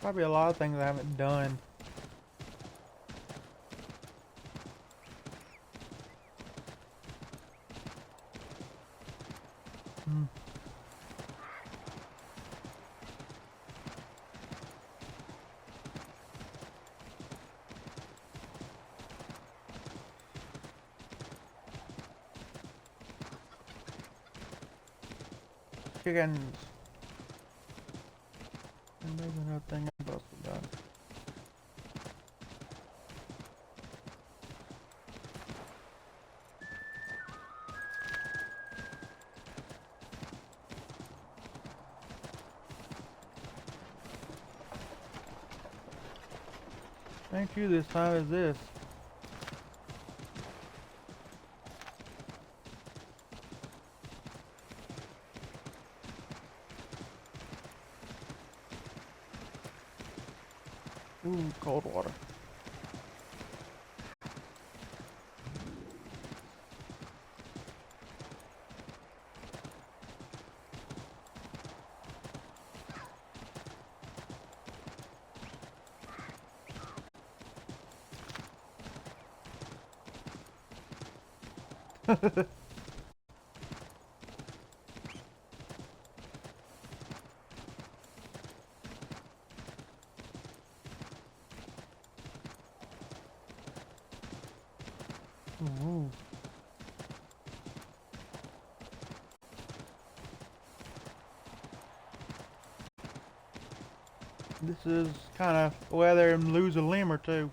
Probably a lot of things I haven't done. chickens. And there's another thing I'm supposed to do. Thank you this time is this. Ooh, cold water. Ooh. This is kind of whether him lose a limb or two.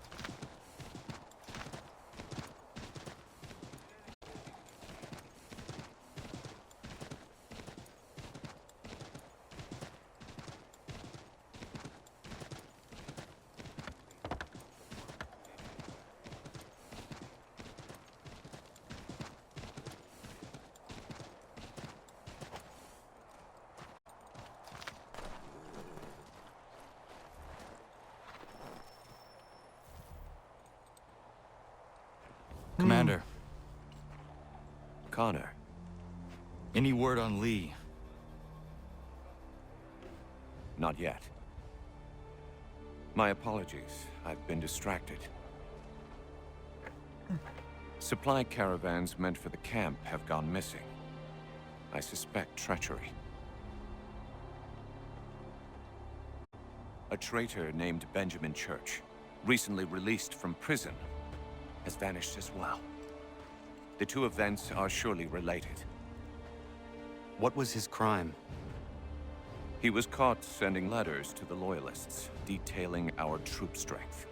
Commander.
Connor.
Any word on Lee?
Not yet. My apologies. I've been distracted. Supply caravans meant for the camp have gone missing. I suspect treachery. A traitor named Benjamin Church, recently released from prison, has vanished as well. The two events are surely related.
What was his crime?
He was caught sending letters to the Loyalists, detailing our troop strength.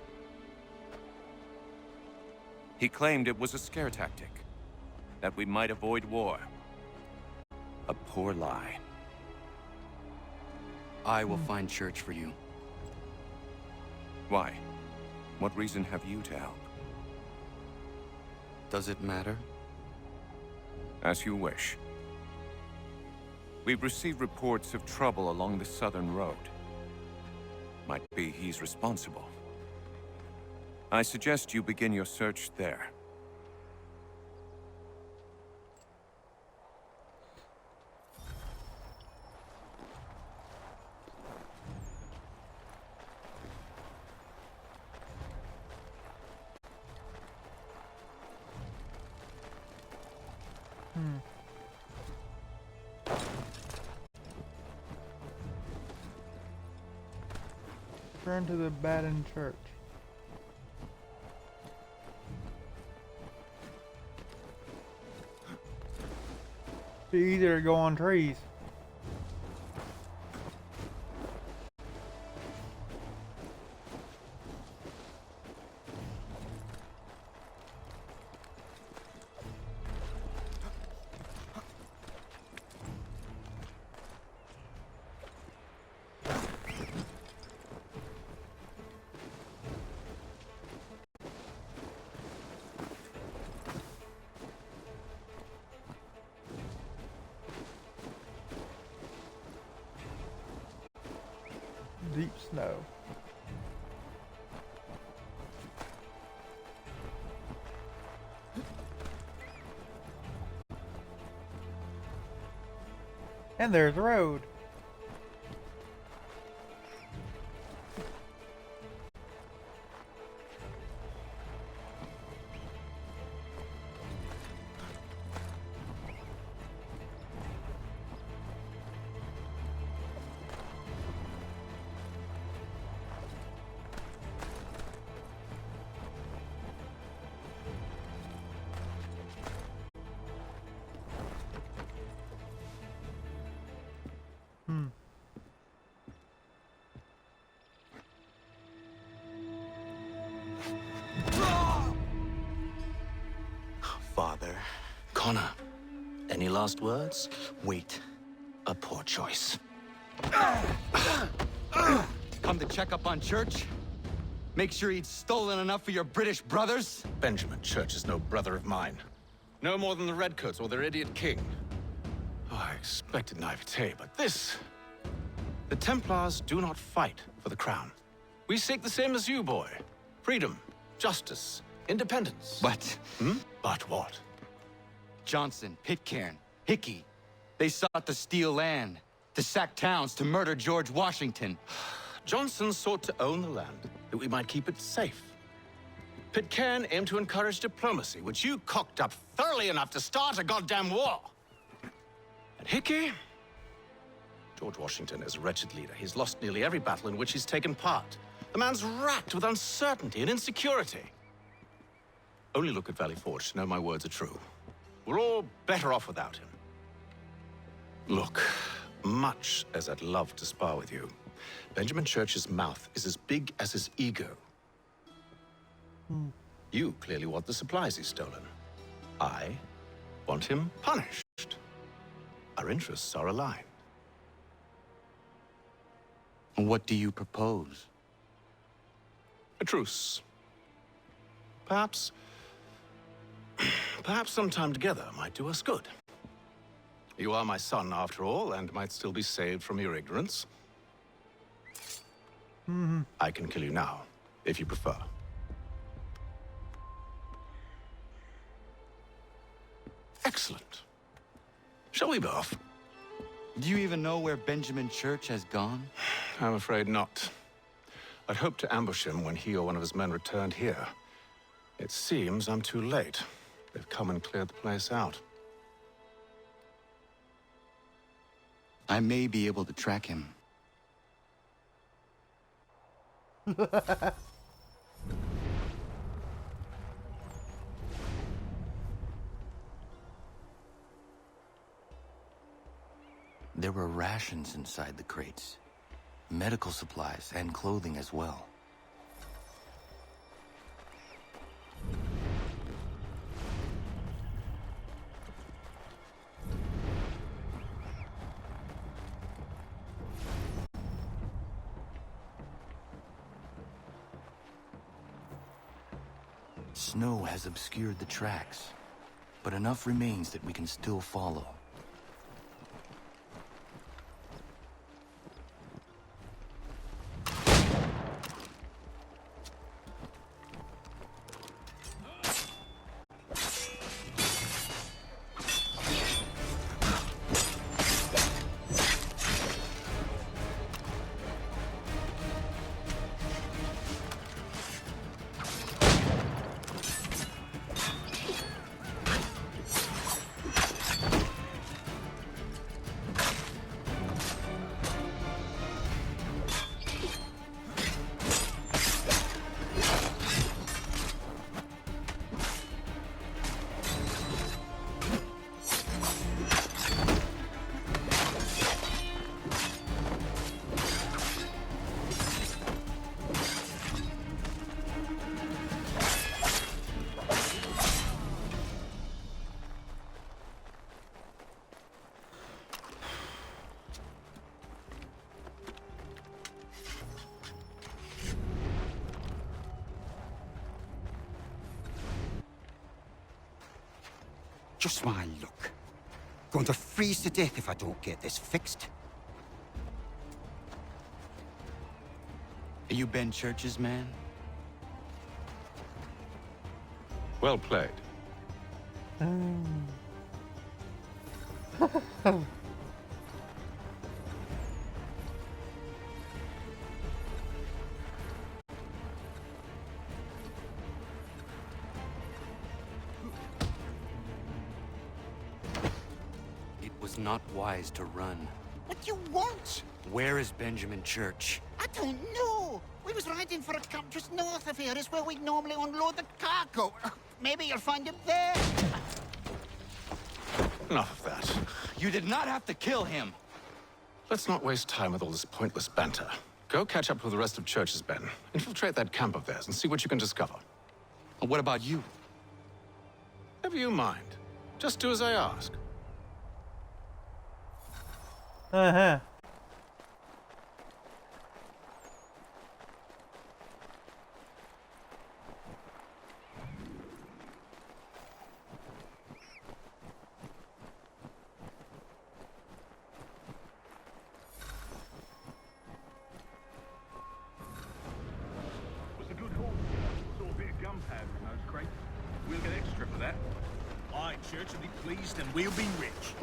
He claimed it was a scare tactic, that we might avoid war. A poor lie.
I will find Church for you.
Why? What reason have you to help?
Does it matter?
As you wish. We've received reports of trouble along the southern road. Might be he's responsible. I suggest you begin your search there.
Turn to the Baden Church. Be easier to go on trees. Deep snow. And there's the road.
Connor, any last words? Wait. A poor choice.
Come to check up on Church? Make sure he'd stolen enough for your British brothers?
Benjamin Church is no brother of mine. No more than the Redcoats or their idiot king. Oh, I expected naivete, but this... The Templars do not fight for the crown. We seek the same as you, boy. Freedom, justice, independence.
But...
But what?
Johnson, Pitcairn, Hickey. They sought to steal land, to sack towns, to murder George Washington.
Johnson sought to own the land, that we might keep it safe. Pitcairn aimed to encourage diplomacy, which you cocked up thoroughly enough to start a goddamn war. And Hickey? George Washington is a wretched leader. He's lost nearly every battle in which he's taken part. The man's racked with uncertainty and insecurity. Only look at Valley Forge to know my words are true. We're all better off without him. Look, much as I'd love to spar with you, Benjamin Church's mouth is as big as his ego. You clearly want the supplies he's stolen. I want him punished. Our interests are aligned.
What do you propose?
A truce. Perhaps some time together might do us good. You are my son, after all, and might still be saved from your ignorance. I can kill you now, if you prefer. Excellent. Shall we be off?
Do you even know where Benjamin Church has gone?
I'm afraid not. I'd hoped to ambush him when he or one of his men returned here. It seems I'm too late. They've come and cleared the place out.
I may be able to track him.
There were rations inside the crates. Medical supplies and clothing as well. Snow has obscured the tracks, but enough remains that we can still follow.
Just my luck. Going to freeze to death if I don't get this fixed.
Are you Ben Church's man?
Well played.
It was not wise to run.
What do you want?
Where is Benjamin Church?
I don't know. We was riding for a camp just north of here. It's where we normally unload the cargo. Maybe you'll find him there.
Enough of that.
You did not have to kill him.
Let's not waste time with all this pointless banter. Go catch up with the rest of Church's men. Infiltrate that camp of theirs and see what you can discover.
And what about you?
Never you mind. Just do as I ask.
Uh-huh.
Was a good haul. Saw a bit of gunpowder in those crates. We'll get extra for that. Aye, Church will be pleased and we'll be rich.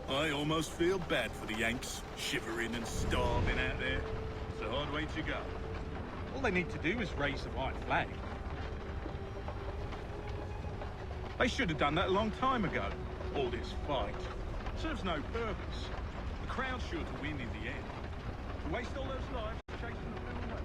I almost feel bad for the Yanks, shivering and starving out there. It's a hard way to go. All they need to do is raise the white flag. They should have done that a long time ago. All this fight serves no purpose. The crowd's sure to win in the end. To waste all those lives chasing the film away.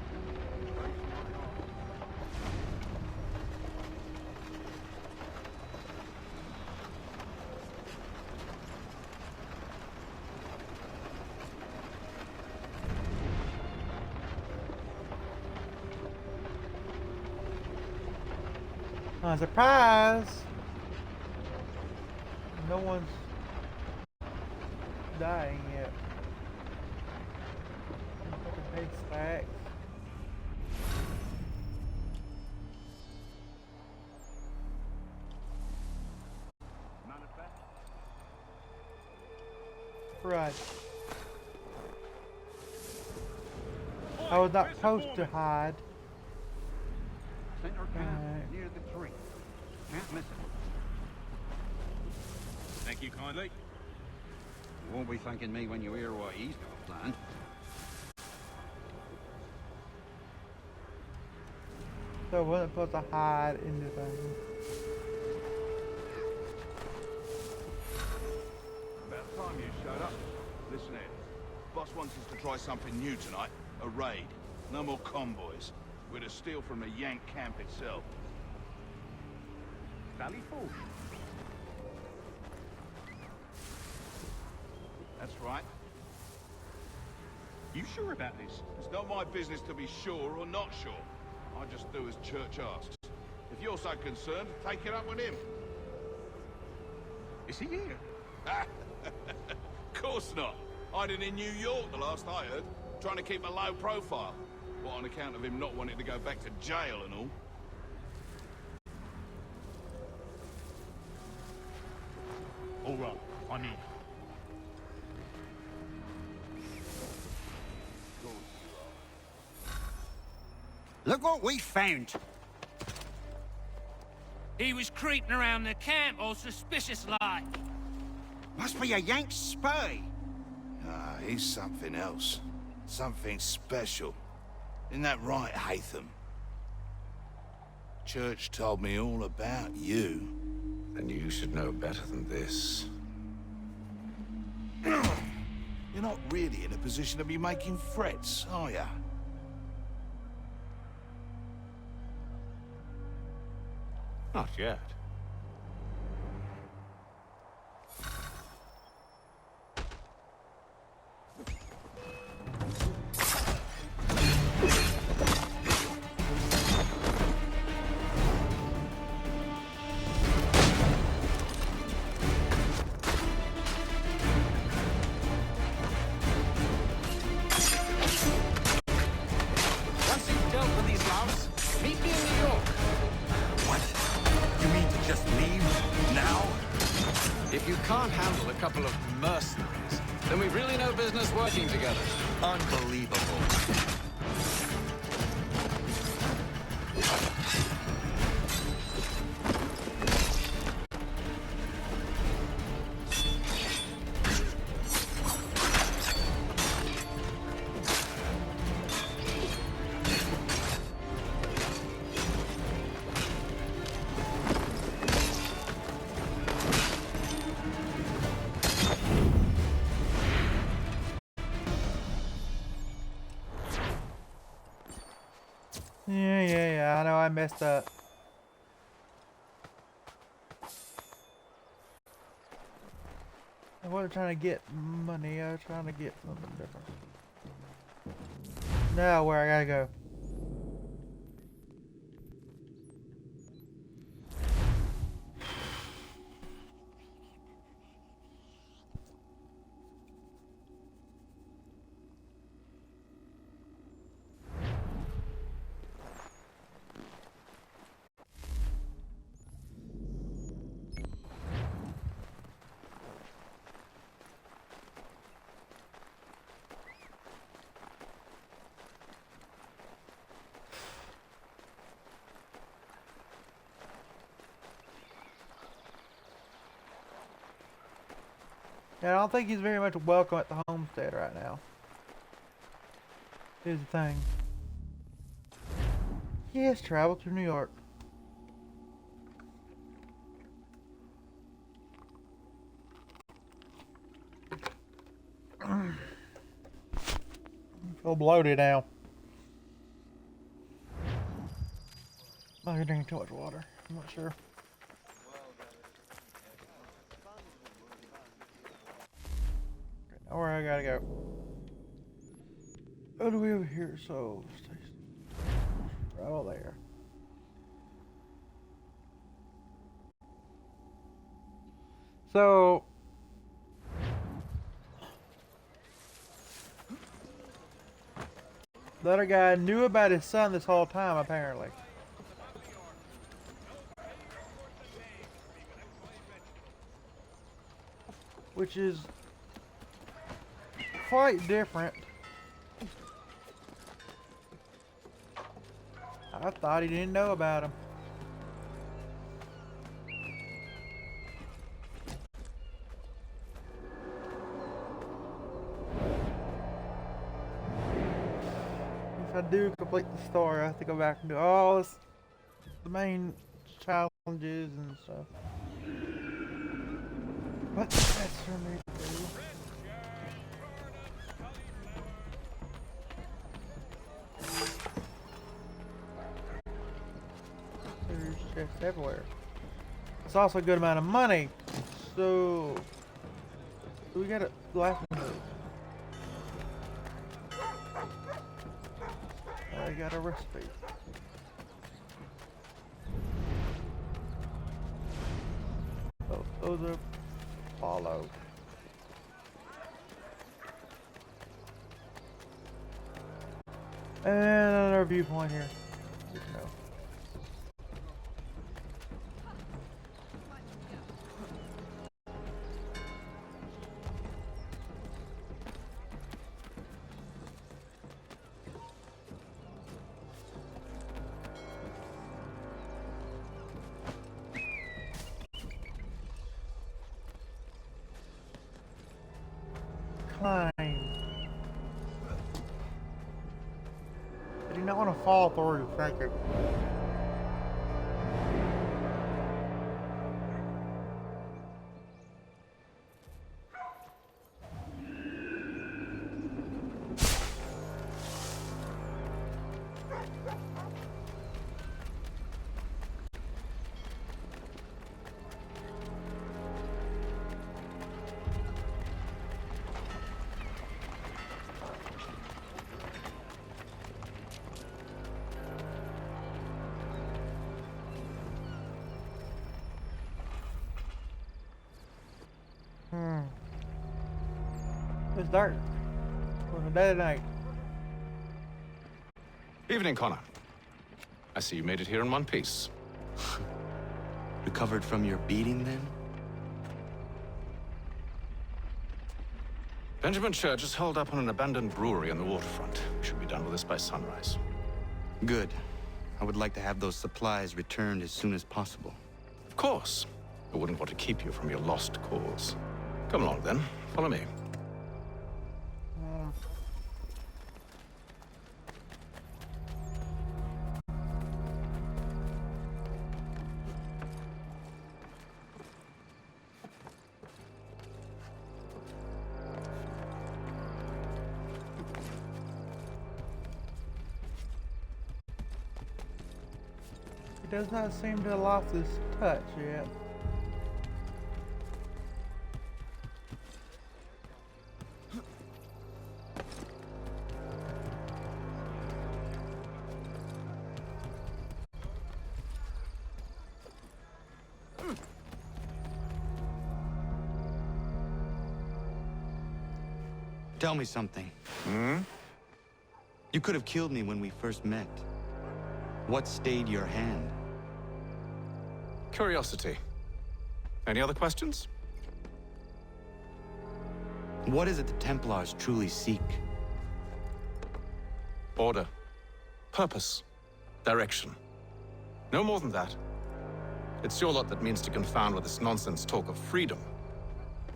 Surprise! No one's dying yet. Big stacks. Right. I was not supposed to hide.
Center camp near the tree. Can't miss it.
Thank you kindly.
You won't be thanking me when you hear what he's got planned.
So I wasn't supposed to hide in the thing.
About time you showed up. Listen here. Boss wants us to try something new tonight. A raid. No more convoys. We're to steal from the Yank camp itself. Valley Forge. That's right. You sure about this? It's not my business to be sure or not sure. I just do as Church asks. If you're so concerned, take it up with him. Is he here? Of course not. Hiding in New York, the last I heard. Trying to keep a low profile. What, on account of him not wanting to go back to jail and all? All right, I'm in.
Look what we found.
He was creeping around the camp all suspicious-like.
Must be a Yank spy.
Ah, he's something else. Something special. Isn't that right, Hatham? Church told me all about you.
And you should know better than this.
You're not really in a position to be making threats, are ya?
Not yet.
Once you've dealt with these louts, meet me in New York.
What? You mean to just leave now?
If you can't handle a couple of mercenaries, then we've really no business working together.
Unbelievable.
Yeah, I know I messed up. I wasn't trying to get money, I was trying to get something different. Now where I gotta go? Yeah, I don't think he's very much welcome at the homestead right now. Here's the thing. Yes, travel to New York. I feel bloated now. Might be drinking too much water. I'm not sure. Okay, now where I gotta go. What do we over here? So, travel there. So, the other guy knew about his son this whole time, apparently. Which is quite different. I thought he didn't know about him. If I do complete the story, I have to go back and do all this, the main challenges and stuff. But that's for me to do. There's chests everywhere. It's also a good amount of money. So we got a last one. I got a recipe. Oh, those are follow. And another viewpoint here. Good to know. Climb. I do not want to fall through, thank you. It's dark. From the day to night.
Evening, Connor. I see you made it here in one piece.
Recovered from your beating, then?
Benjamin Church is holed up on an abandoned brewery on the waterfront. We should be done with this by sunrise.
Good. I would like to have those supplies returned as soon as possible.
Of course. I wouldn't want to keep you from your lost cause. Come along, then. Follow me.
He does not seem to have lost his touch yet.
Tell me something. You could have killed me when we first met. What stayed your hand?
Curiosity. Any other questions?
What is it the Templars truly seek?
Order. Purpose. Direction. No more than that. It's your lot that means to confound with this nonsense talk of freedom.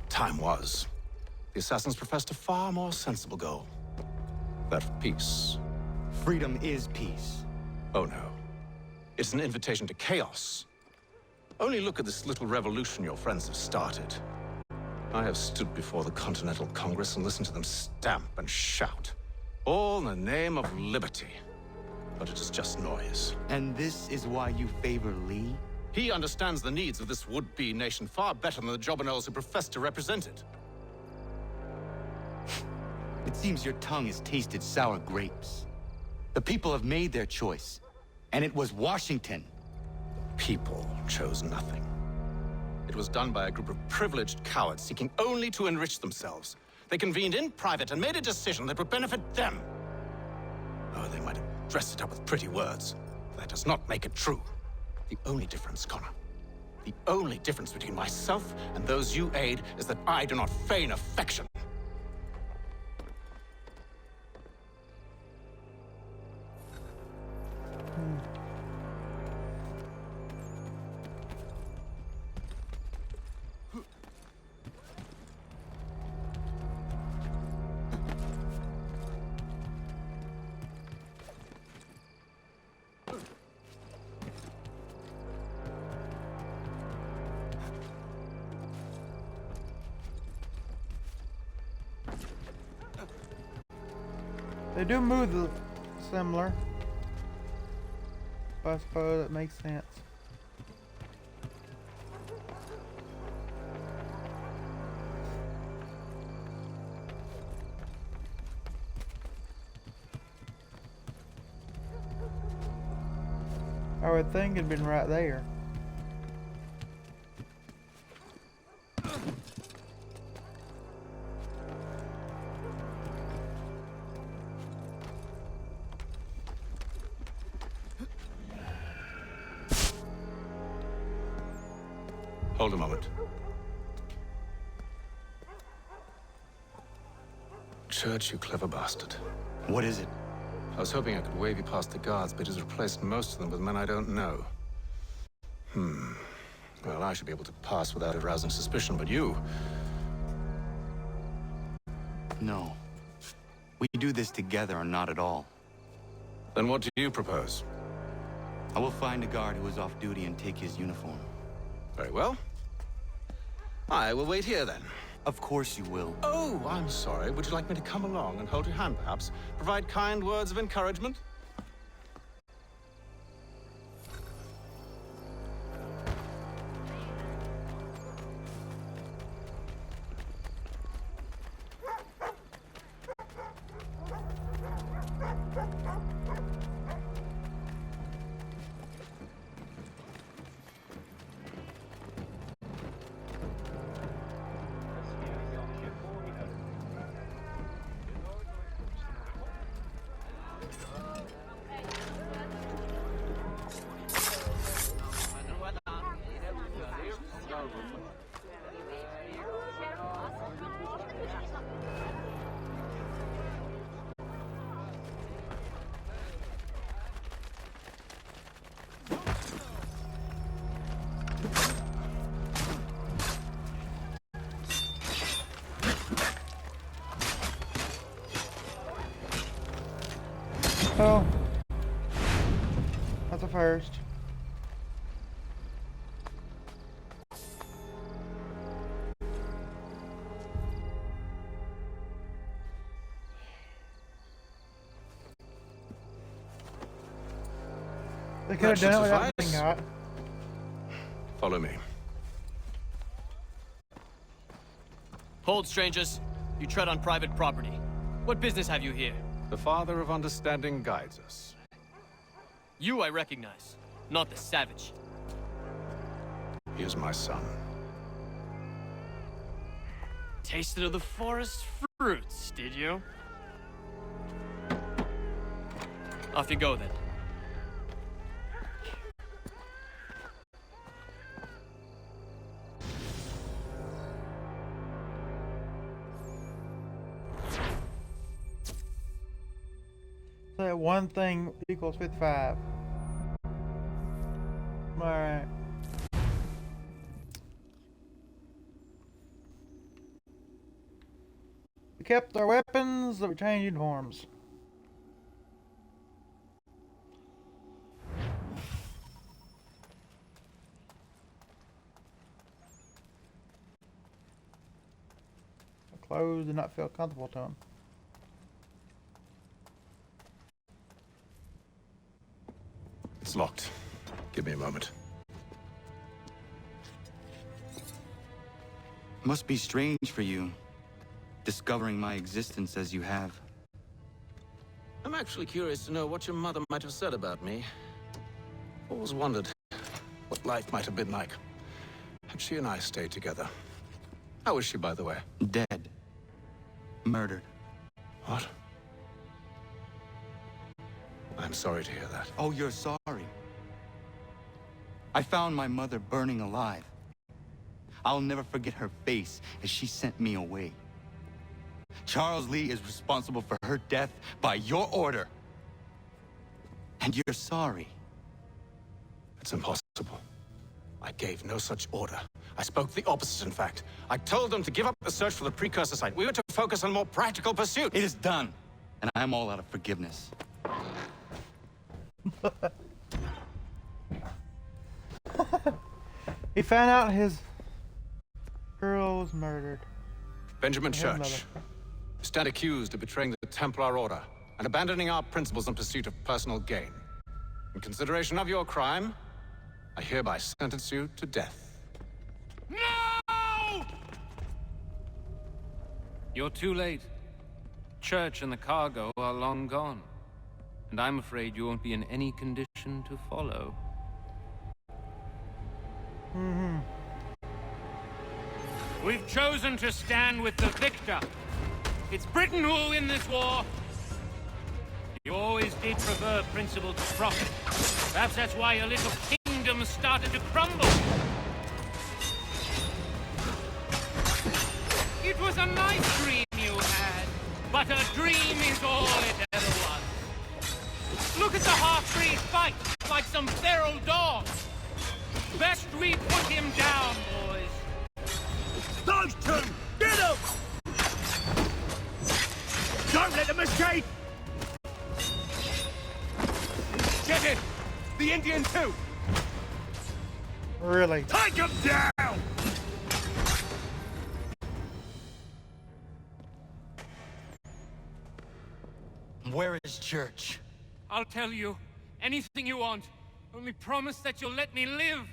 Time was. the assassins professed a far more sensible goal. That of peace.
Freedom is peace.
Oh no. It's an invitation to chaos. Only look at this little revolution your friends have started. I have stood before the Continental Congress and listened to them stamp and shout. All in the name of liberty. But it is just noise.
And this is why you favor Lee?
He understands the needs of this would-be nation far better than the jobberknolls who profess to represent it.
It seems your tongue has tasted sour grapes. The people have made their choice, and it was Washington.
People chose nothing. It was done by a group of privileged cowards seeking only to enrich themselves. They convened in private and made a decision that would benefit them. Oh, they might have dressed it up with pretty words. That does not make it true. The only difference, Connor, the only difference between myself and those you aid is that I do not feign affection.
They do move similar. I suppose that makes sense. I would think it'd been right there.
Hold a moment. Church, you clever bastard.
What is it?
I was hoping I could wave you past the guards, but he's replaced most of them with men I don't know. Well, I should be able to pass without arousing suspicion, but you...
No. We do this together or not at all.
Then what do you propose?
I will find a guard who is off duty and take his uniform.
Very well. I will wait here, then.
Of course you will.
Oh, I'm sorry. Would you like me to come along and hold your hand, perhaps? Provide kind words of encouragement?
Oh, that's a first. They could have done it without being got.
Follow me.
Hold, strangers. You tread on private property. What business have you here?
The Father of Understanding guides us.
You I recognize, not the savage.
He is my son.
Tasted of the forest fruits, did you? Off you go, then.
That one thing equals 55. Alright. kept our weapons, but we changed uniforms. The clothes did not feel comfortable to him.
It's locked. Give me a moment.
Must be strange for you, discovering my existence as you have.
I'm actually curious to know what your mother might have said about me. Always wondered what life might have been like had she and I stayed together. How is she, by the way?
Dead. Murdered.
What? I'm sorry to hear that.
Oh, you're sorry. I found my mother burning alive. I'll never forget her face as she sent me away. Charles Lee is responsible for her death by your order. And you're sorry.
It's impossible. I gave no such order. I spoke the opposite, in fact. I told them to give up the search for the precursor site. We were to focus on more practical pursuits.
It is done, and I'm all out of forgiveness.
He found out his girl was murdered.
Benjamin Church. Stand accused of betraying the Templar Order and abandoning our principles in pursuit of personal gain. In consideration of your crime, I hereby sentence you to death.
No! You're too late. Church and the cargo are long gone. And I'm afraid you won't be in any condition to follow. We've chosen to stand with the victor. It's Britain who will win this war. You always did prefer principle to profit. Perhaps that's why your little kingdom started to crumble. It was a nice dream you had, but a dream is all it ever was. Look at the half-breed fight like some feral dogs. Best we put him down, boys.
Those two! Get them! Don't let them escape! Get it! The Indian too!
Really?
Take him down!
Where is Church?
I'll tell you anything you want. Only promise that you'll let me live.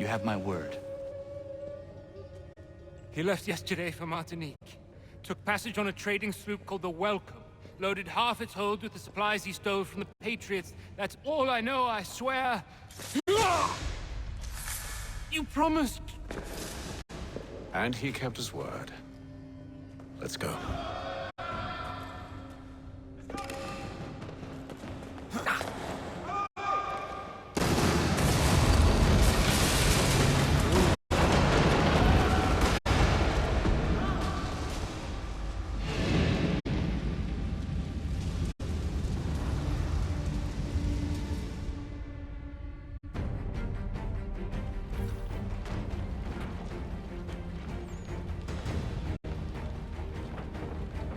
You have my word.
He left yesterday for Martinique. Took passage on a trading sloop called the Welcome. Loaded half its hold with the supplies he stole from the Patriots. That's all I know, I swear. You promised.
And he kept his word. Let's go.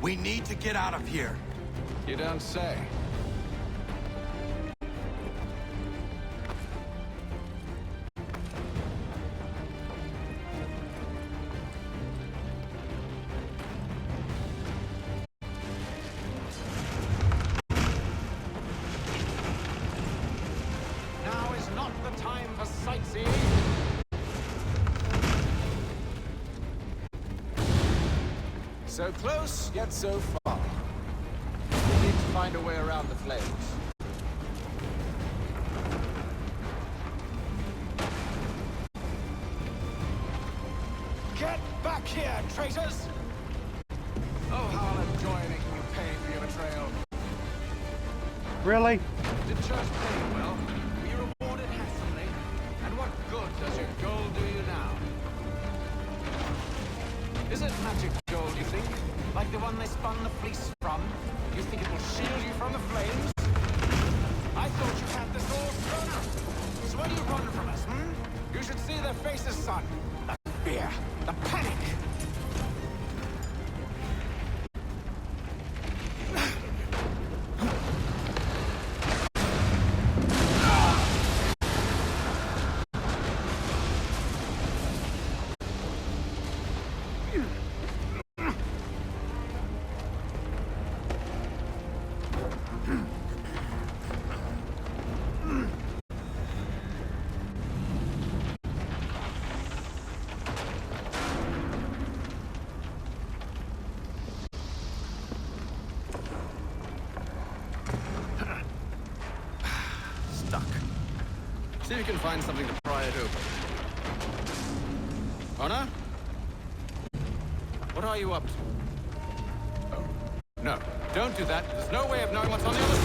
We need to get out of here.
You don't say. Now is not the time for sightseeing. So close, yet so far. We need to find a way around the flames. Get back here, traitors! Oh, how I'll enjoy making you pay for your betrayal.
Really?
Did Church pay you well? Were you rewarded handsomely? And what good does your gold do you now? Is it magic gold, you think? Like the one they spun the fleece from? You think it will shield you from the flames? I thought you had this all thrown out. So why do you run from us, hmm? You should see their faces, son. The fear, the panic. See if you can find something to pry it open. Honor? What are you up to? Oh, no. Don't do that. There's no way of knowing what's on the other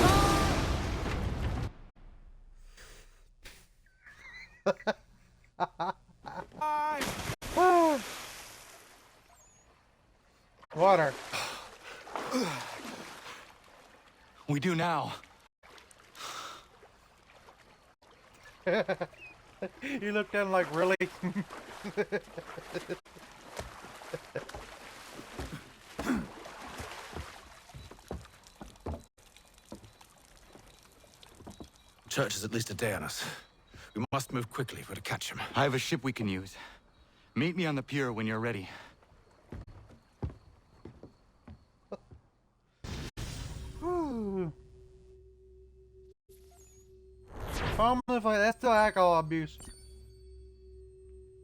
side!
Water.
We do now.
You looked at him like, really?
Church is at least a day on us. We must move quickly if we're to catch him.
I have a ship we can use. Meet me on the pier when you're ready.
That's still alcohol abuse.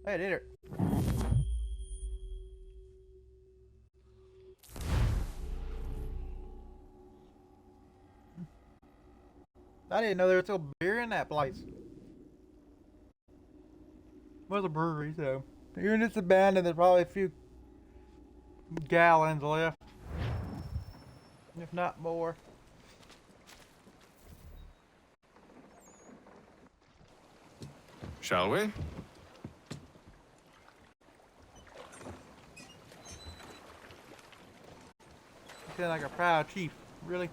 I did it. I didn't know there was still beer in that place. Was a brewery, so even if it's abandoned, there's probably a few gallons left, if not more.
Shall we?
You sound like a proud chief, really.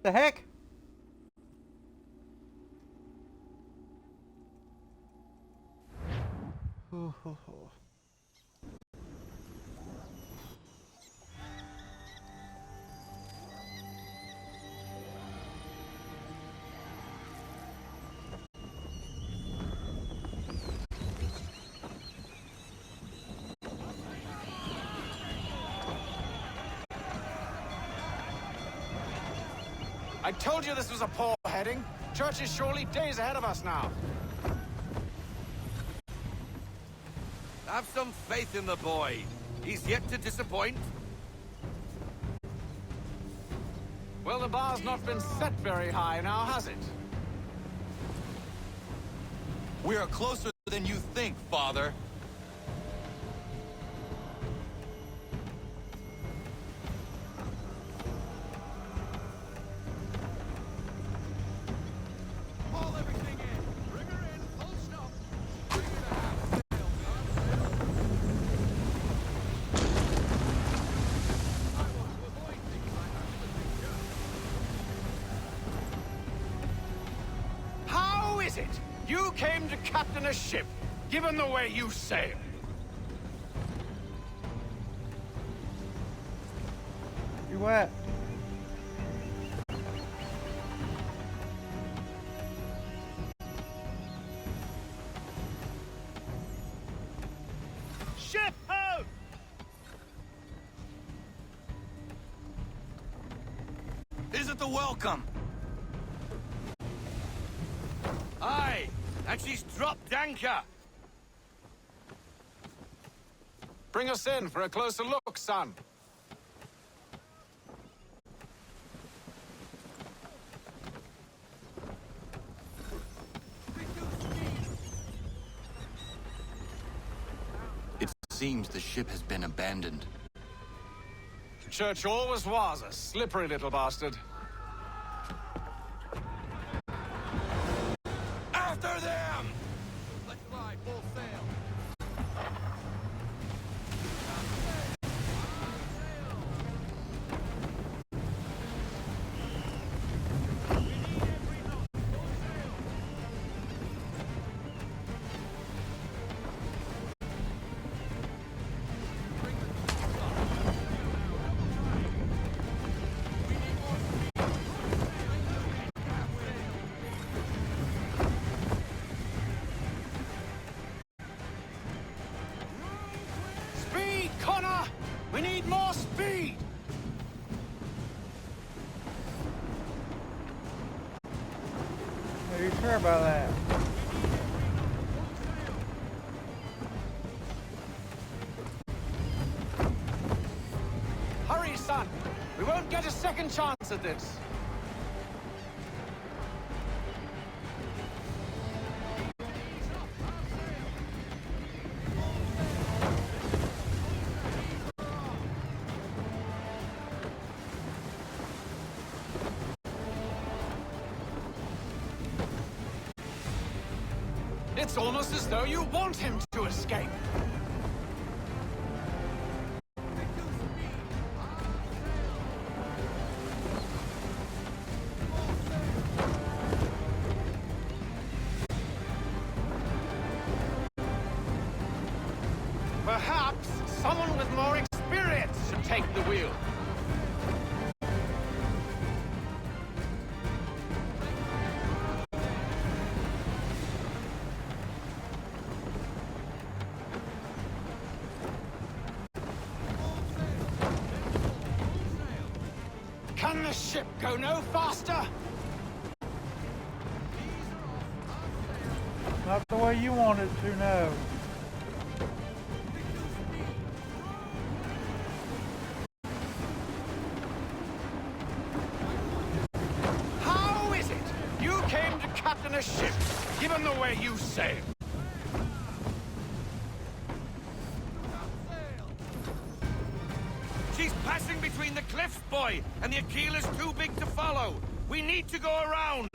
The heck?
I told you this was a poor heading. Church is surely days ahead of us now.
Have some faith in the boy. He's yet to disappoint.
Well, the bar's not been set very high now, has it?
We are closer than you think, Father.
You came to captain a ship, given the way you sail.
You what?
Ship ho! Is it the welcome? Aye, and she's dropped anchor.
Bring us in for a closer look, son.
It seems the ship has been abandoned.
Church always was a slippery little bastard.
After them! Let's ride full sail.
We need more speed!
Are you sure about that?
Hurry, son! We won't get a second chance at this! It's almost as though you want him to escape. Perhaps someone with more experience should take the wheel. Can the ship go no faster?
Not the way you want it to, no.
How is it you came to captain a ship, given the way you sail?
She's passing between the cliffs, boy, and the Aquila's too big to follow. We need to go around.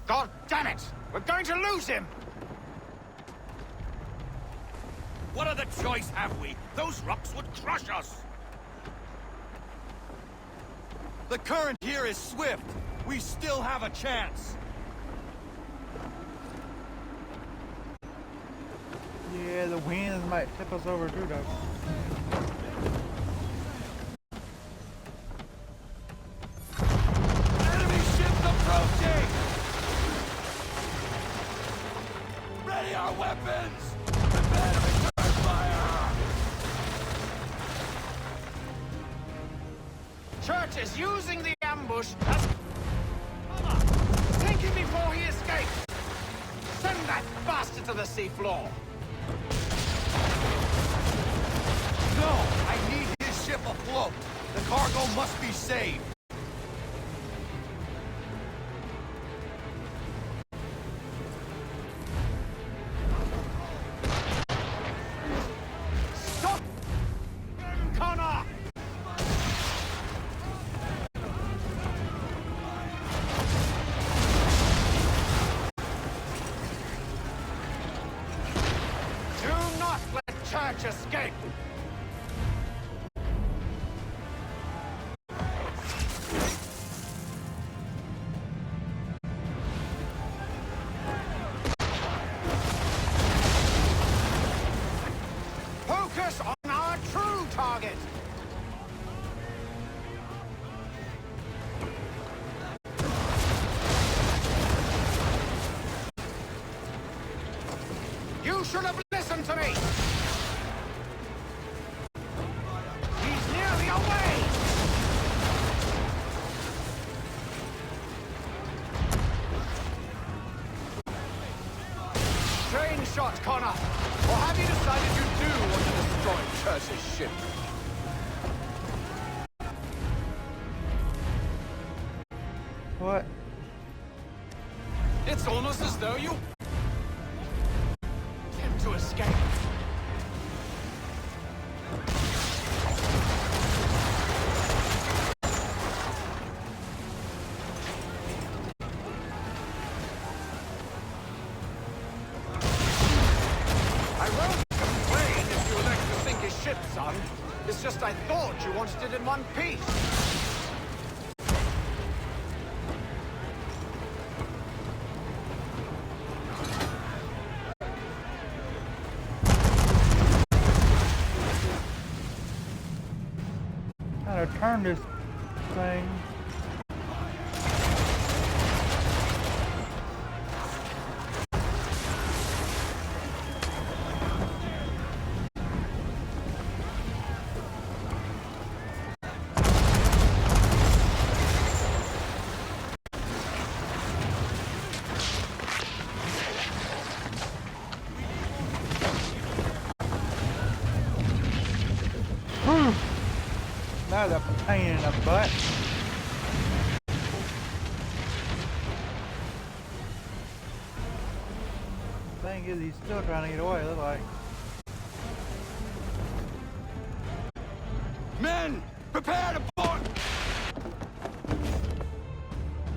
God damn it! We're going to lose him!
What other choice have we? Those rocks would crush us.
The current here is swift. We still have a chance.
Yeah, the winds might tip us over too, though.
Enemy ships approaching! Ready our weapons! Prepare to return fire!
Church is using the ambush as cover! Take him before he escapes! Send that bastard to the seafloor!
No! I need his ship afloat! The cargo must be saved!
Stop him, Connor! Do not let Church escape! Focus on our true target! You should have listened to me! He's nearly away! Strange shot, Connor! Or have you decided you do want to destroy Church's ship?
What?
It's almost as though you attempt to escape. I won't complain if you elect to sink his ship, son. It's just I thought you wanted it in one piece.
How to turn this thing? That was a pain in the butt. The thing is, he's still trying to get away, it looks like.
Men, prepare to board!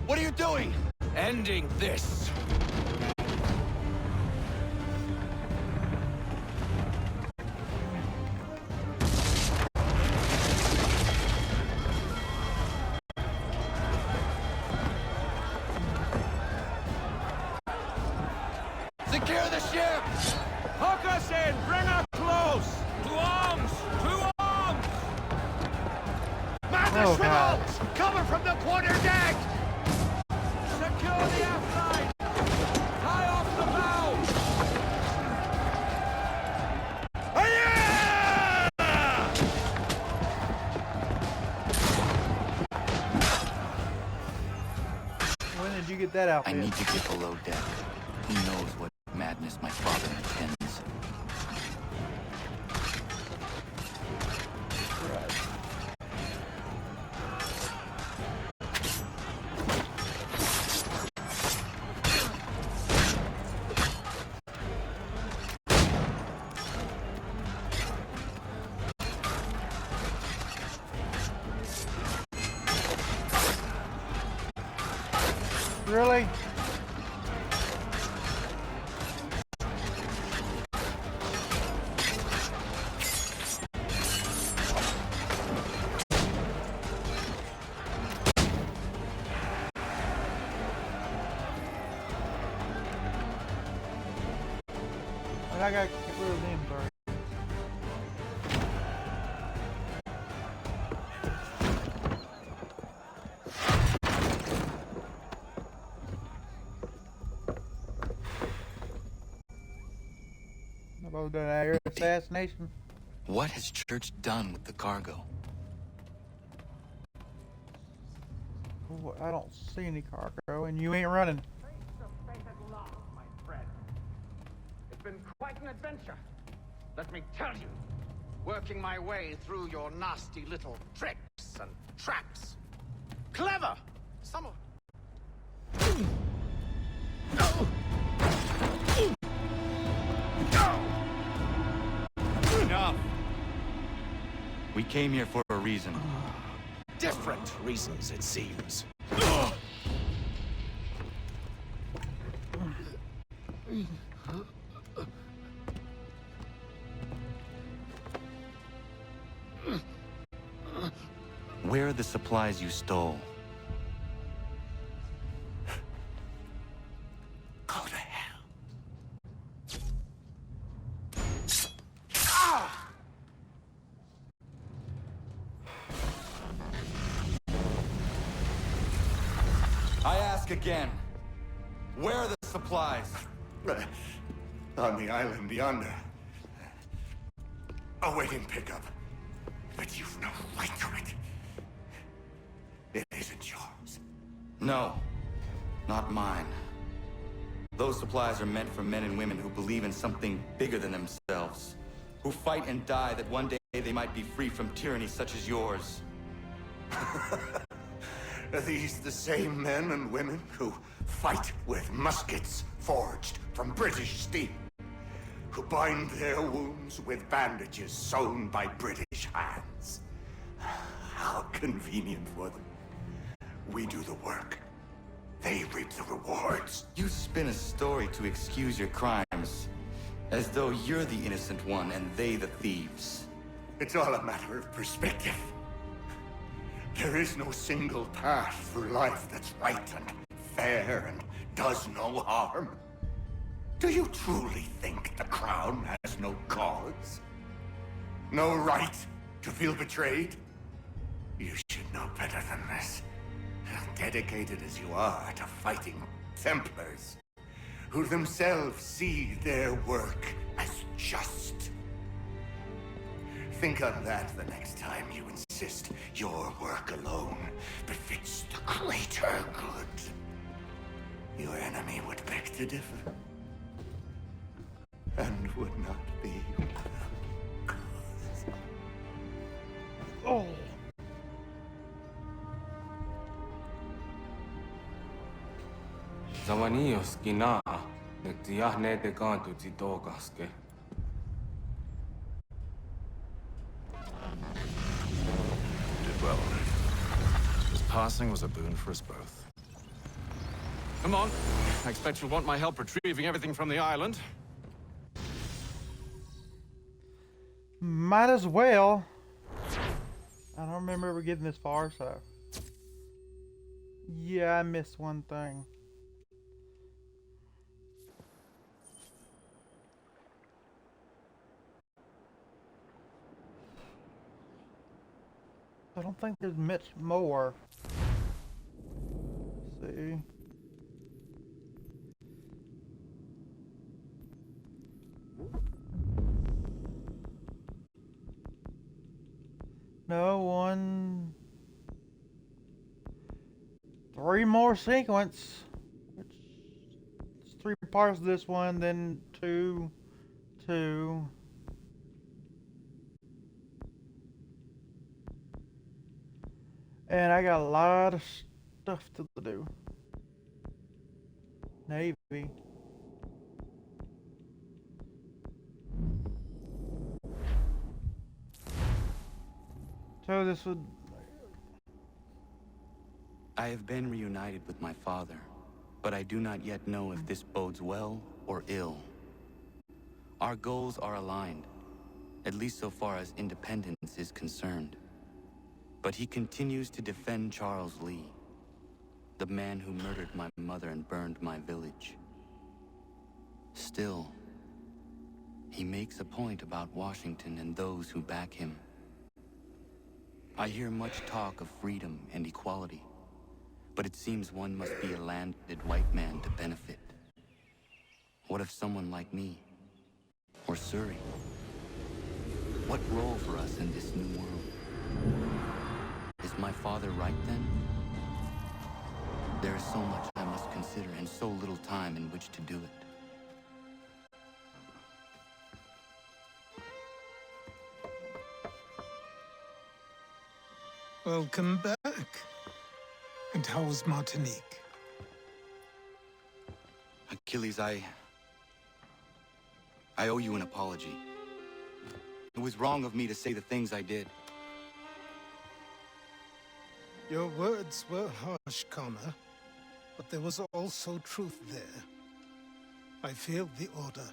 What are you doing?
Ending this.
Secure the ship!
Hook us in! Bring her close! To arms! To arms! Man the
Oh, God.
swivels! Cover from the quarter deck! Secure the aft line! Tie off the bow!
When did you get that out?
I need to get below deck. Who knows what madness my father intends?
Really? I gotta get rid of them first. About that air assassination.
What has Church done with the cargo?
Oh, I don't see any cargo, and you ain't running.
It's been quite an adventure. Let me tell you. Working my way through your nasty little tricks and traps. Clever! Some of...
Enough! We came here for a reason.
Different reasons, it seems.
Where are the supplies you stole?
Go to hell.
I ask again. Where are the supplies?
On the island yonder. Awaiting pickup. But you've no right to it. It isn't yours.
No, not mine. Those supplies are meant for men and women who believe in something bigger than themselves. Who fight and die that one day they might be free from tyranny such as yours.
Are these the same men and women who fight with muskets forged from British steel? Who bind their wounds with bandages sewn by British hands? How convenient for them. We do the work. They reap the rewards.
You spin a story to excuse your crimes, as though you're the innocent one and they the thieves.
It's all a matter of perspective. There is no single path through life that's right and fair and does no harm. Do you truly think the Crown has no cause? No right to feel betrayed? You should know better than this. Dedicated as you are to fighting Templars, who themselves see their work as just. Think on that the next time you insist your work alone befits the greater good. Your enemy would beg to differ, and would not be.
Oh.
well. This passing was a boon for us both. Come on. I expect you'll want my help retrieving everything from the island.
Might as well. I don't remember ever getting this far, so. Yeah, I missed one thing. I don't think there's much more. Let's see. No, one. 3 more sequence. It's 3 parts of this one, then 2. And I got a lot of stuff to do. Navy. So this would...
I have been reunited with my father, but I do not yet know if this bodes well or ill. Our goals are aligned, at least so far as independence is concerned. But he continues to defend Charles Lee, the man who murdered my mother and burned my village. Still, he makes a point about Washington and those who back him. I hear much talk of freedom and equality, but it seems one must be a landed white man to benefit. What if someone like me, or Surrey? What role for us in this new world? Is my father right then? There is so much I must consider and so little time in which to do it.
Welcome back. And how was Martinique?
Achilles, I owe you an apology. It was wrong of me to say the things I did.
Your words were harsh, Connor, but there was also truth there. I failed the Order,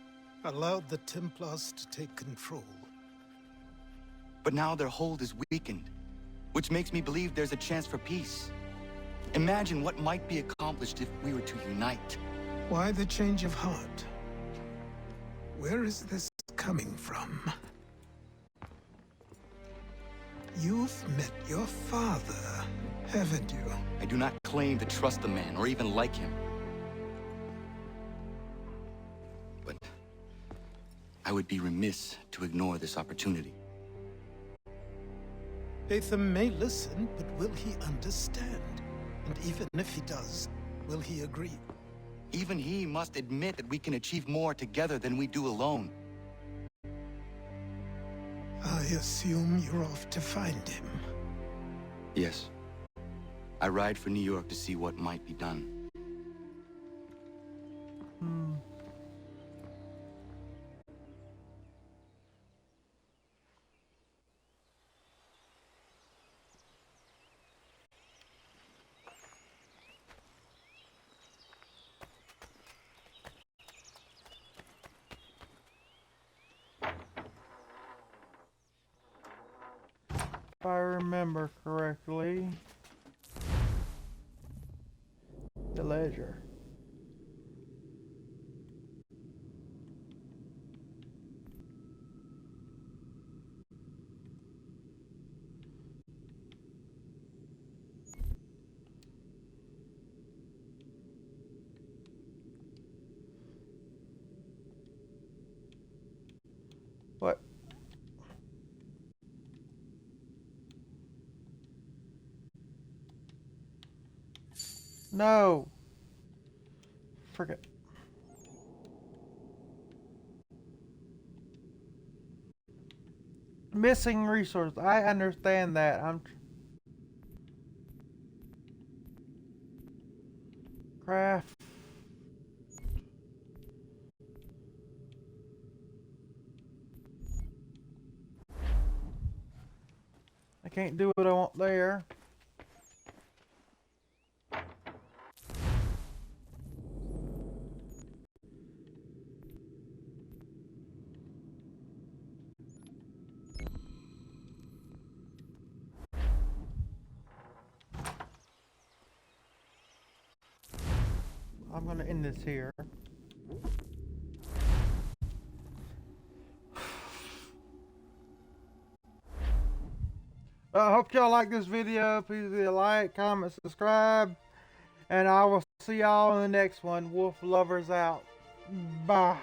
allowed the Templars to take control.
But now their hold is weakened, which makes me believe there's a chance for peace. Imagine what might be accomplished if we were to unite.
Why the change of heart? Where is this coming from? You've met your father, haven't you?
I do not claim to trust the man or even like him. But I would be remiss to ignore this opportunity.
Atham may listen, but will he understand? And even if he does, will he agree?
Even he must admit that we can achieve more together than we do alone.
I assume you're off to find him.
Yes. I ride for New York to see what might be done.
If I remember correctly, the ledger. What? No. Forget. Missing resource. I understand that. Craft can't do what I want there. I'm gonna end this here. I hope y'all like this video. Please leave a like, comment, subscribe. And I will see y'all in the next one. Wolf Lovers out. Bye.